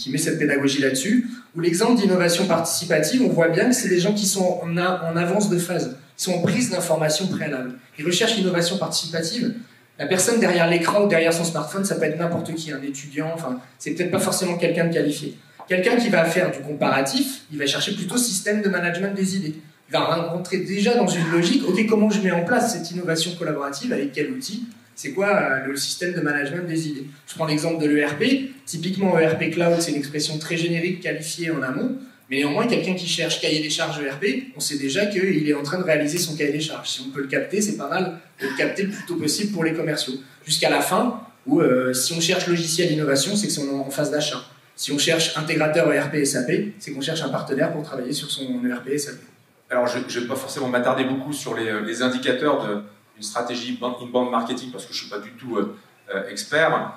met cette pédagogie là-dessus. Ou l'exemple d'innovation participative, on voit bien que c'est des gens qui sont en avance de phase, qui sont en prise d'information préalable. Ils recherchent l'innovation participative. La personne derrière l'écran ou derrière son smartphone, ça peut être n'importe qui, un étudiant, enfin, c'est peut-être pas forcément quelqu'un de qualifié. Quelqu'un qui va faire du comparatif, il va chercher plutôt système de management des idées. Il va rentrer déjà dans une logique, ok, comment je mets en place cette innovation collaborative, avec quel outil? C'est quoi le système de management des idées? Je prends l'exemple de l'ERP. Typiquement, ERP Cloud, c'est une expression très générique qualifiée en amont. Mais néanmoins, quelqu'un qui cherche cahier des charges ERP, on sait déjà qu'il est en train de réaliser son cahier des charges. Si on peut le capter, c'est pas mal de le capter le plus tôt possible pour les commerciaux. Jusqu'à la fin, où si on cherche logiciel innovation, c'est que c'est en phase d'achat. Si on cherche intégrateur ERP SAP, c'est qu'on cherche un partenaire pour travailler sur son ERP SAP. Alors, je ne vais pas forcément m'attarder beaucoup sur les indicateurs d'une stratégie inbound marketing, parce que je ne suis pas du tout expert.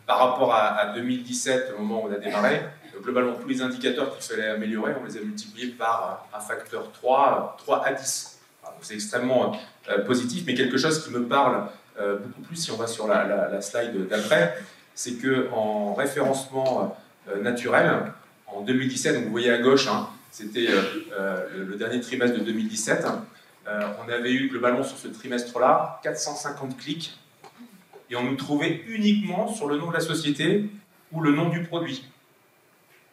Par rapport à 2017, au moment où on a démarré, globalement, tous les indicateurs qu'il fallait améliorer, on les a multipliés par un facteur 3 à 10. C'est extrêmement positif, mais quelque chose qui me parle beaucoup plus, si on va sur la slide d'après, c'est qu'en référencement naturel, en 2017, donc vous voyez à gauche, hein, c'était le dernier trimestre de 2017, on avait eu globalement sur ce trimestre-là 450 clics, et on nous trouvait uniquement sur le nom de la société ou le nom du produit.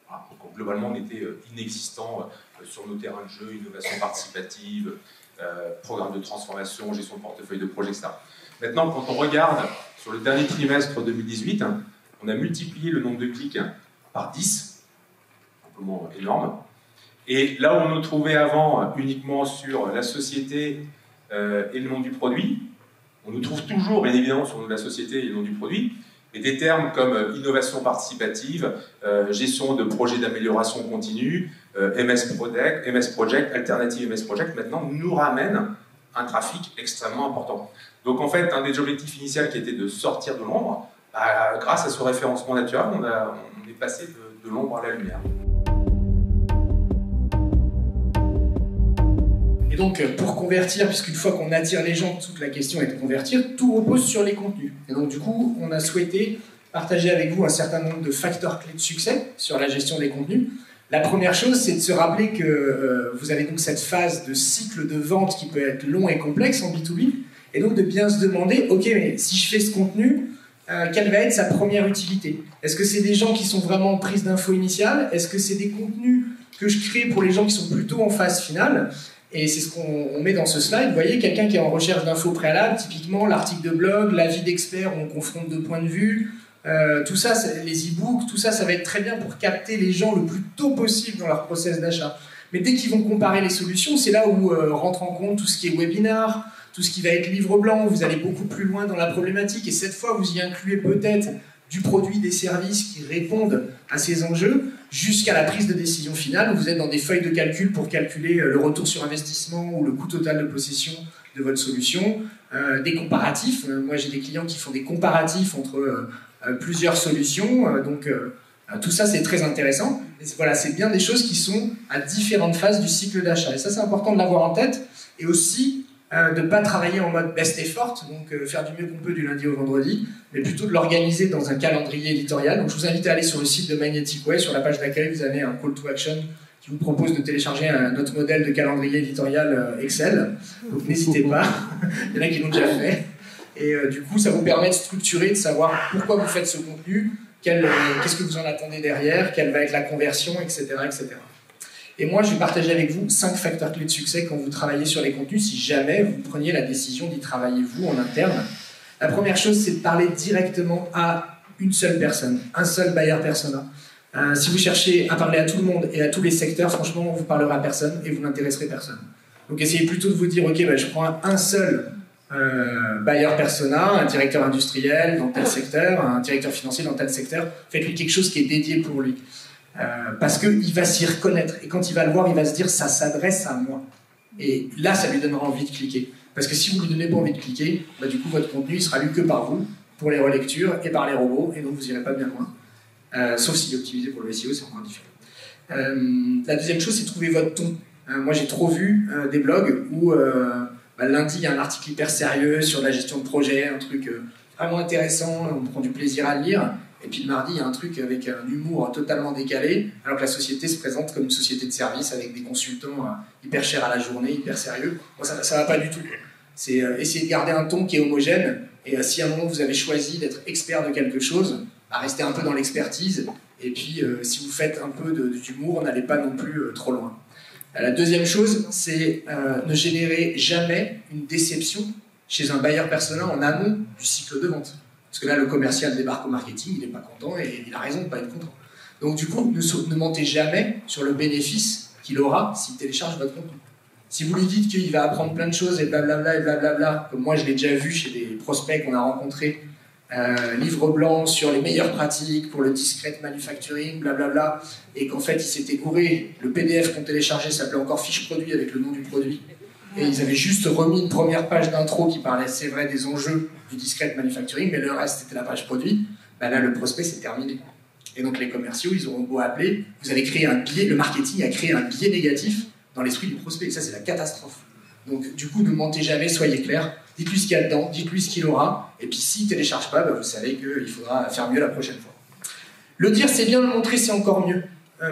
Voilà, donc globalement, on était inexistant sur nos terrains de jeu, innovation participative, programme de transformation, gestion de portefeuille de projet, etc. Maintenant, quand on regarde sur le dernier trimestre 2018, on a multiplié le nombre de clics par 10, simplement énorme. Et là où on nous trouvait avant uniquement sur la société et le nom du produit, on nous trouve toujours, bien évidemment, sur le nom de la société et le nom du produit, mais des termes comme innovation participative, gestion de projets d'amélioration continue, MS Project, Alternative MS Project, maintenant nous ramènent un trafic extrêmement important. Donc en fait, un des objectifs initiaux qui était de sortir de l'ombre, grâce à ce référencement naturel, on est passé de l'ombre à la lumière. Et donc, pour convertir, puisqu'une fois qu'on attire les gens, toute la question est de convertir, tout repose sur les contenus. Et donc, du coup, on a souhaité partager avec vous un certain nombre de facteurs clés de succès sur la gestion des contenus. La première chose, c'est de se rappeler que vous avez donc cette phase de cycle de vente qui peut être long et complexe en B2B, et donc de bien se demander, ok, mais si je fais ce contenu, quelle va être sa première utilité? Est-ce que c'est des gens qui sont vraiment en prise d'info initiale? Est-ce que c'est des contenus que je crée pour les gens qui sont plutôt en phase finale? Et c'est ce qu'on met dans ce slide. Vous voyez, quelqu'un qui est en recherche d'infos préalables, typiquement l'article de blog, l'avis d'expert où on confronte deux points de vue, tout ça, les e-books, tout ça, ça va être très bien pour capter les gens le plus tôt possible dans leur process d'achat. Mais dès qu'ils vont comparer les solutions, c'est là où rentre en compte tout ce qui est webinar, tout ce qui va être livre blanc, vous allez beaucoup plus loin dans la problématique, et cette fois, vous y incluez peut-être du produit, des services qui répondent à ces enjeux, jusqu'à la prise de décision finale, où vous êtes dans des feuilles de calcul pour calculer le retour sur investissement ou le coût total de possession de votre solution, des comparatifs. Moi, j'ai des clients qui font des comparatifs entre plusieurs solutions, donc tout ça, c'est très intéressant. Et voilà, c'est bien des choses qui sont à différentes phases du cycle d'achat. Et ça, c'est important de l'avoir en tête, et aussi de ne pas travailler en mode best effort, donc faire du mieux qu'on peut du lundi au vendredi, mais plutôt de l'organiser dans un calendrier éditorial. Donc je vous invite à aller sur le site de Magnetic Way, sur la page d'accueil, vous avez un call to action qui vous propose de télécharger notre modèle de calendrier éditorial Excel. Donc n'hésitez pas, il y en a qui l'ont déjà fait. Et du coup, ça vous permet de structurer, de savoir pourquoi vous faites ce contenu, qu'est-ce que vous en attendez derrière, quelle va être la conversion, etc., etc. Et moi, je vais partager avec vous 5 facteurs clés de succès quand vous travaillez sur les contenus, si jamais vous preniez la décision d'y travailler vous en interne. La première chose, c'est de parler directement à une seule personne, un seul buyer persona. Si vous cherchez à parler à tout le monde et à tous les secteurs, franchement, vous parlerez à personne et vous n'intéresserez personne. Donc essayez plutôt de vous dire, ok, je prends un seul buyer persona, un directeur industriel dans tel secteur, un directeur financier dans tel secteur. Faites-lui quelque chose qui est dédié pour lui. Parce qu'il va s'y reconnaître. Et quand il va le voir, il va se dire « ça s'adresse à moi ». Et là, ça lui donnera envie de cliquer. Parce que si vous ne lui donnez pas envie de cliquer, du coup, votre contenu il sera lu que par vous, pour les relectures et par les robots, et donc vous n'irez pas bien loin. Sauf s'il est optimisé pour le SEO, c'est encore différent. La deuxième chose, c'est trouver votre ton. Moi, j'ai trop vu des blogs où lundi, il y a un article hyper sérieux sur la gestion de projet, un truc vraiment intéressant, on prend du plaisir à le lire. Et puis le mardi, il y a un truc avec un humour totalement décalé, alors que la société se présente comme une société de service avec des consultants hyper chers à la journée, hyper sérieux. Bon, ça va pas du tout. C'est essayer de garder un ton qui est homogène, et si à un moment vous avez choisi d'être expert de quelque chose, restez un peu dans l'expertise, et puis si vous faites un peu d'humour, n'allez pas non plus trop loin. La deuxième chose, c'est ne générer jamais une déception chez un buyer persona en amont du cycle de vente. Parce que là, le commercial débarque au marketing, il n'est pas content et il a raison de ne pas être content. Donc du coup, ne mentez jamais sur le bénéfice qu'il aura s'il télécharge votre contenu. Si vous lui dites qu'il va apprendre plein de choses et blablabla, comme moi je l'ai déjà vu chez des prospects qu'on a rencontrés, livre blanc sur les meilleures pratiques pour le discrete manufacturing, blablabla, et qu'en fait il s'était gouré, le PDF qu'on téléchargeait s'appelait encore fiche produit avec le nom du produit, et ils avaient juste remis une première page d'intro qui parlait, c'est vrai, des enjeux du discrete manufacturing, mais le reste c'était la page produit. Là le prospect c'est terminé. Et donc les commerciaux, ils auront beau appeler, vous allez créer un biais, le marketing a créé un biais négatif dans l'esprit du prospect, et ça c'est la catastrophe. Donc du coup, ne mentez jamais, soyez clairs, dites-lui ce qu'il y a dedans, dites-lui ce qu'il aura, et puis s'il ne télécharge pas, vous savez qu'il faudra faire mieux la prochaine fois. Le dire c'est bien, le montrer c'est encore mieux.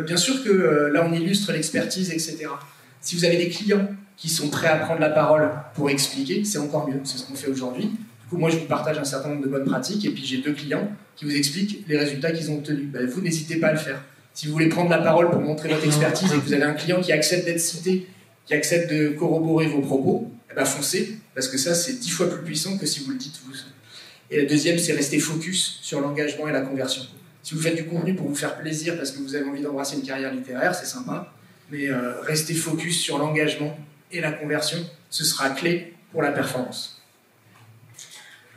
Bien sûr que là on illustre l'expertise, etc. Si vous avez des clients qui sont prêts à prendre la parole pour expliquer, c'est encore mieux, c'est ce qu'on fait aujourd'hui. Du coup, moi je vous partage un certain nombre de bonnes pratiques, et puis j'ai 2 clients qui vous expliquent les résultats qu'ils ont obtenus. Vous n'hésitez pas à le faire. Si vous voulez prendre la parole pour montrer votre expertise et que vous avez un client qui accepte d'être cité, qui accepte de corroborer vos propos, foncez, parce que ça c'est 10 fois plus puissant que si vous le dites vous. Et la deuxième, c'est rester focus sur l'engagement et la conversion. Si vous faites du contenu pour vous faire plaisir parce que vous avez envie d'embrasser une carrière littéraire, c'est sympa, mais restez focus sur l'engagement et la conversion, ce sera clé pour la performance.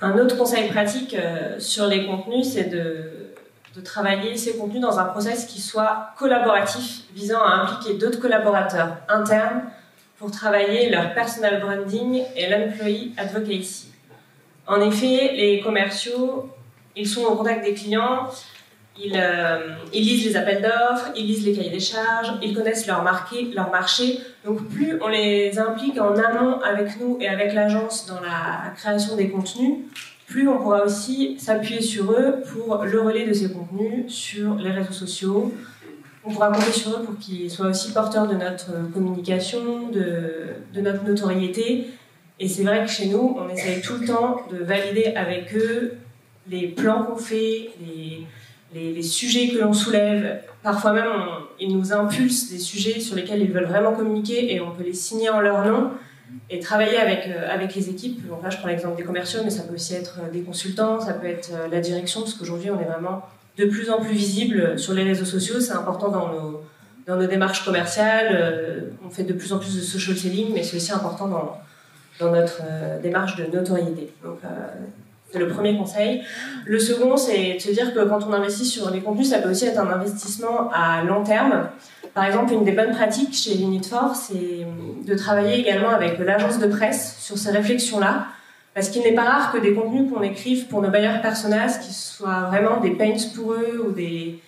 Un autre conseil pratique sur les contenus, c'est de travailler ces contenus dans un process qui soit collaboratif, visant à impliquer d'autres collaborateurs internes pour travailler leur personal branding et l'employee advocacy. En effet, les commerciaux, ils sont au contact des clients, ils lisent les appels d'offres, ils lisent les cahiers des charges, ils connaissent leur marché. Donc plus on les implique en amont avec nous et avec l'agence dans la création des contenus, plus on pourra aussi s'appuyer sur eux pour le relais de ces contenus sur les réseaux sociaux. On pourra compter sur eux pour qu'ils soient aussi porteurs de notre communication, de notre notoriété. Et c'est vrai que chez nous, on essaye tout le temps de valider avec eux les plans qu'on fait, les sujets que l'on soulève. Parfois même, ils nous impulsent des sujets sur lesquels ils veulent vraiment communiquer et on peut les signer en leur nom et travailler avec les équipes. Donc là, je prends l'exemple des commerciaux, mais ça peut aussi être des consultants, ça peut être la direction, parce qu'aujourd'hui, on est vraiment de plus en plus visible sur les réseaux sociaux. C'est important dans nos démarches commerciales. On fait de plus en plus de social selling, mais c'est aussi important dans notre démarche de notoriété. Donc, c'est le premier conseil. Le second, c'est de se dire que quand on investit sur les contenus, ça peut aussi être un investissement à long terme. Par exemple, une des bonnes pratiques chez Unit4, c'est de travailler également avec l'agence de presse sur ces réflexions-là, parce qu'il n'est pas rare que des contenus qu'on écrive pour nos bailleurs personas, qui soient vraiment des pains pour eux ou des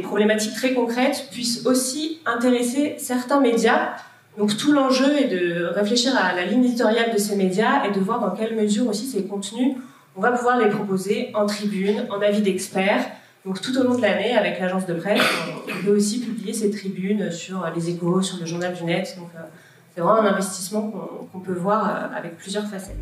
problématiques très concrètes, puissent aussi intéresser certains médias. Donc tout l'enjeu est de réfléchir à la ligne éditoriale de ces médias et de voir dans quelle mesure aussi ces contenus, on va pouvoir les proposer en tribune, en avis d'experts. Donc tout au long de l'année, avec l'agence de presse, on peut aussi publier ces tribunes sur les Échos, sur le Journal du Net. Donc c'est vraiment un investissement qu'on peut voir avec plusieurs facettes.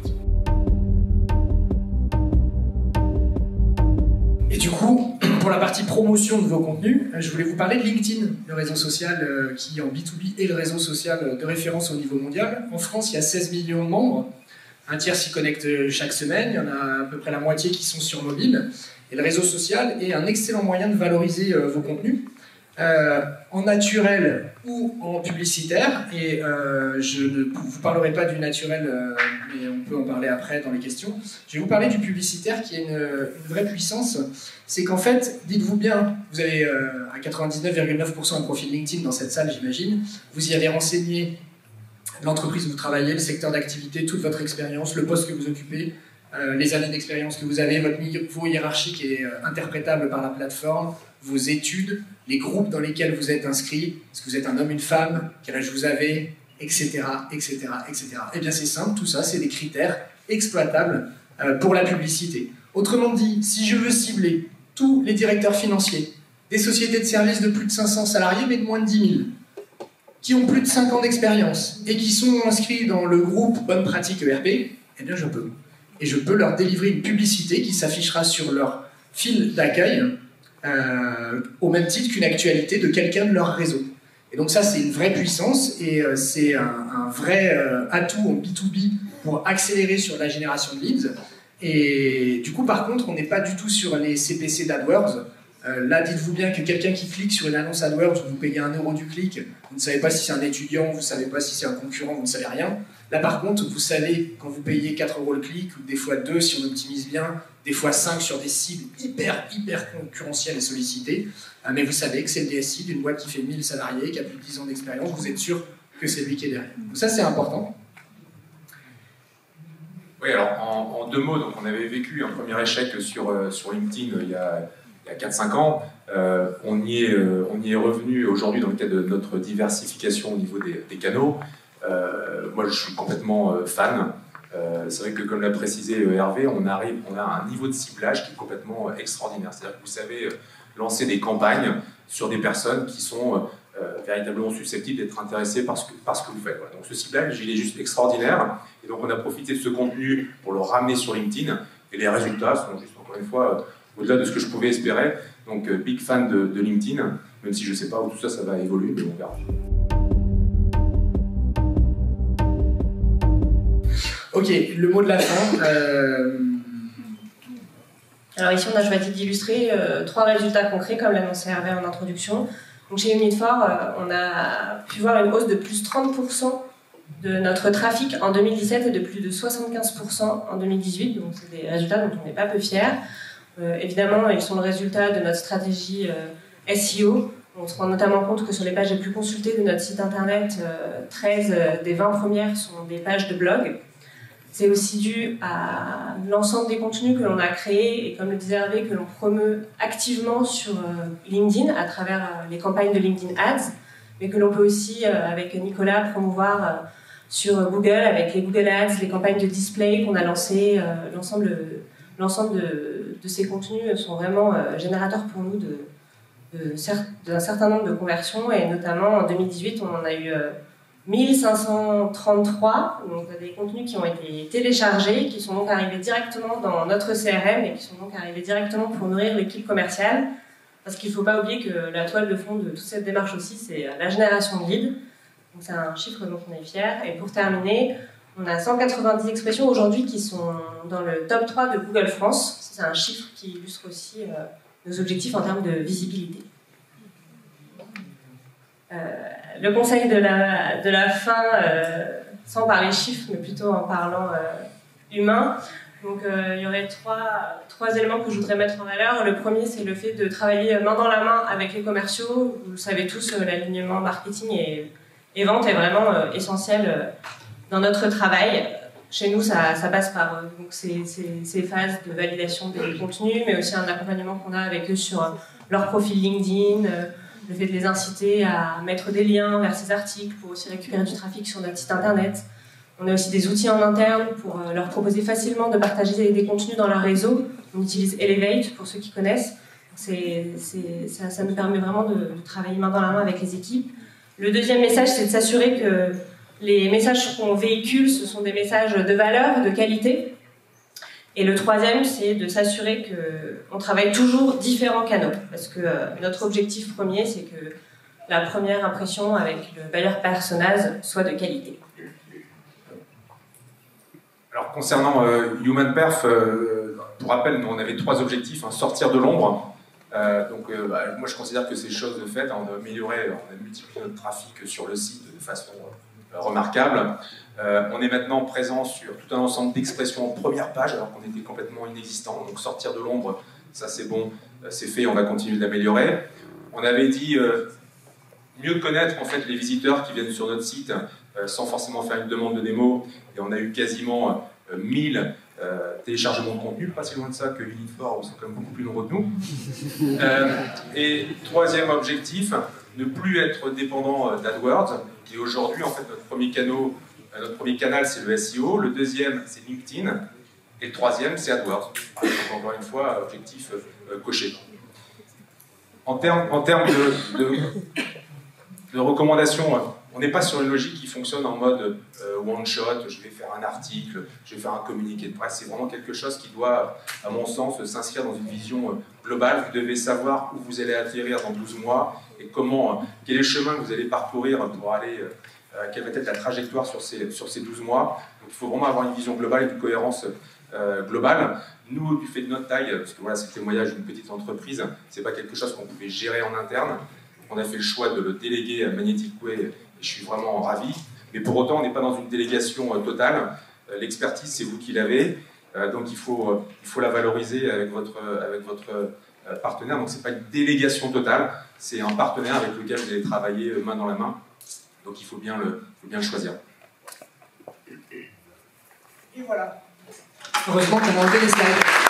Et du coup, pour la partie promotion de vos contenus, je voulais vous parler de LinkedIn, le réseau social qui, en B2B, est le réseau social de référence au niveau mondial. En France, il y a 16 millions de membres. Un tiers s'y connecte chaque semaine. Il y en a à peu près la moitié qui sont sur mobile. Et le réseau social est un excellent moyen de valoriser vos contenus. en naturel ou en publicitaire. Et je ne vous parlerai pas du naturel, mais on peut en parler après dans les questions. Je vais vous parler du publicitaire qui est une vraie puissance. C'est qu'en fait, dites-vous bien, vous avez à 99,9% un profil LinkedIn dans cette salle, j'imagine. Vous y avez renseigné l'entreprise où vous travaillez, le secteur d'activité, toute votre expérience, le poste que vous occupez, les années d'expérience que vous avez, votre niveau hiérarchique est interprétable par la plateforme, vos études, les groupes dans lesquels vous êtes inscrit, est-ce que vous êtes un homme, une femme, quel âge vous avez, etc., etc., etc. Eh bien c'est simple, tout ça, c'est des critères exploitables pour la publicité. Autrement dit, si je veux cibler tous les directeurs financiers des sociétés de services de plus de 500 salariés, mais de moins de 10 000, qui ont plus de 5 ans d'expérience et qui sont inscrits dans le groupe Bonne Pratique ERP, eh bien je peux. Et je peux leur délivrer une publicité qui s'affichera sur leur fil d'accueil au même titre qu'une actualité de quelqu'un de leur réseau. Et donc ça, c'est une vraie puissance et c'est un vrai atout en B2B pour accélérer sur la génération de leads. Et du coup, par contre, on n'est pas du tout sur les CPC d'AdWords. Là, dites-vous bien que quelqu'un qui clique sur une annonce AdWords, vous payez 1 € du clic, vous ne savez pas si c'est un étudiant, vous ne savez pas si c'est un concurrent, vous ne savez rien. Là, par contre, vous savez, quand vous payez 4 € le clic, ou des fois 2 si on optimise bien, des fois 5 sur des cibles hyper concurrentielles et sollicitées, mais vous savez que c'est le DSI d'une boîte qui fait 1000 salariés, qui a plus de 10 ans d'expérience, vous êtes sûr que c'est lui qui est derrière. Donc ça, c'est important. Oui, alors en 2 mots, donc on avait vécu un premier échec sur LinkedIn il y a 4-5 ans. On y est revenu aujourd'hui dans le cadre de notre diversification au niveau des canaux. Moi, je suis complètement fan. C'est vrai que, comme l'a précisé Hervé, on a un niveau de ciblage qui est complètement extraordinaire. C'est-à-dire que vous savez lancer des campagnes sur des personnes qui sont véritablement susceptibles d'être intéressées par ce que vous faites. Voilà. Donc ce ciblage, il est juste extraordinaire. Et donc on a profité de ce contenu pour le ramener sur LinkedIn. Et les résultats sont juste, encore une fois, au-delà de ce que je pouvais espérer. Donc big fan de LinkedIn, même si je ne sais pas où tout ça, ça va évoluer, mais on verra. Ok, le mot de la fin. Alors ici, on a choisi d'illustrer 3 résultats concrets, comme l'annonçait Hervé en introduction. Donc chez Unit4, on a pu voir une hausse de plus 30% de notre trafic en 2017 et de plus de 75% en 2018. Donc c'est des résultats dont on n'est pas peu fiers. Évidemment, ils sont le résultat de notre stratégie SEO. On se rend notamment compte que sur les pages les plus consultées de notre site internet, 13 des 20 premières sont des pages de blog. C'est aussi dû à l'ensemble des contenus que l'on a créés et, comme le disait Hervé, que l'on promeut activement sur LinkedIn à travers les campagnes de LinkedIn Ads, mais que l'on peut aussi, avec Nicolas, promouvoir sur Google avec les Google Ads, les campagnes de display qu'on a lancées. L'ensemble de ces contenus sont vraiment générateurs pour nous d'un certain nombre de conversions, et notamment en 2018, on en a eu 1533, donc des contenus qui ont été téléchargés, qui sont donc arrivés directement dans notre CRM et qui sont donc arrivés directement pour nourrir l'équipe commerciale. Parce qu'il ne faut pas oublier que la toile de fond de toute cette démarche aussi, c'est la génération de leads. Donc c'est un chiffre dont on est fier. Et pour terminer, on a 190 expressions aujourd'hui qui sont dans le top 3 de Google France. C'est un chiffre qui illustre aussi nos objectifs en termes de visibilité. Le conseil de la fin, sans parler chiffres, mais plutôt en parlant humain. Donc il y aurait trois éléments que je voudrais mettre en valeur. Le premier, c'est le fait de travailler main dans la main avec les commerciaux. Vous le savez tous, l'alignement marketing et vente est vraiment essentiel dans notre travail. Chez nous, ça passe par donc ces phases de validation des contenus, mais aussi un accompagnement qu'on a avec eux sur leur profil LinkedIn, le fait de les inciter à mettre des liens vers ces articles pour aussi récupérer du trafic sur notre site internet. On a aussi des outils en interne pour leur proposer facilement de partager des contenus dans leur réseau. On utilise Elevate pour ceux qui connaissent. Ça nous permet vraiment de travailler main dans la main avec les équipes. Le deuxième message, c'est de s'assurer que les messages qu'on véhicule, ce sont des messages de valeur, de qualité. Et le troisième, c'est de s'assurer qu'on travaille toujours différents canaux. Parce que notre objectif premier, c'est que la première impression avec le buyer personnage soit de qualité. Alors concernant Human Perf, pour rappel, nous on avait 3 objectifs, sortir de l'ombre, Moi, je considère que c'est chose de faite. On a amélioré, on a multiplié notre trafic sur le site de façon remarquable. On est maintenant présent sur tout un ensemble d'expressions en première page, alors qu'on était complètement inexistant. Donc sortir de l'ombre, ça c'est bon, c'est fait, on va continuer d'améliorer. On avait dit mieux connaître en fait les visiteurs qui viennent sur notre site sans forcément faire une demande de démo. Et on a eu quasiment 1000 téléchargements de contenu, pas si loin de ça que Unit4, où ils sont quand même beaucoup plus nombreux que nous. Et troisième objectif, ne plus être dépendant d'AdWords. Et aujourd'hui, en fait, notre premier canal, c'est le SEO. Le deuxième, c'est LinkedIn. Et le troisième, c'est AdWords. Donc, encore une fois, objectif coché. En termes de recommandations, on n'est pas sur une logique qui fonctionne en mode one-shot, je vais faire un article, je vais faire un communiqué de presse. C'est vraiment quelque chose qui doit, à mon sens, s'inscrire dans une vision globale. Vous devez savoir où vous allez atterrir dans 12 mois et quel est le chemin que vous allez parcourir pour aller, quelle va être la trajectoire sur ces 12 mois. Donc il faut vraiment avoir une vision globale et une cohérence globale. Nous, du fait de notre taille, parce que voilà, c'est le témoignage d'une petite entreprise, c'est pas quelque chose qu'on pouvait gérer en interne. On a fait le choix de le déléguer à Magnetic Way et je suis vraiment ravi. Mais pour autant, on n'est pas dans une délégation totale. L'expertise, c'est vous qui l'avez. Donc il faut la valoriser avec votre partenaire. Donc ce n'est pas une délégation totale, c'est un partenaire avec lequel vous allez travailler main dans la main. Donc il faut bien le choisir. Et voilà. Heureusement qu'on a enlevé les slides.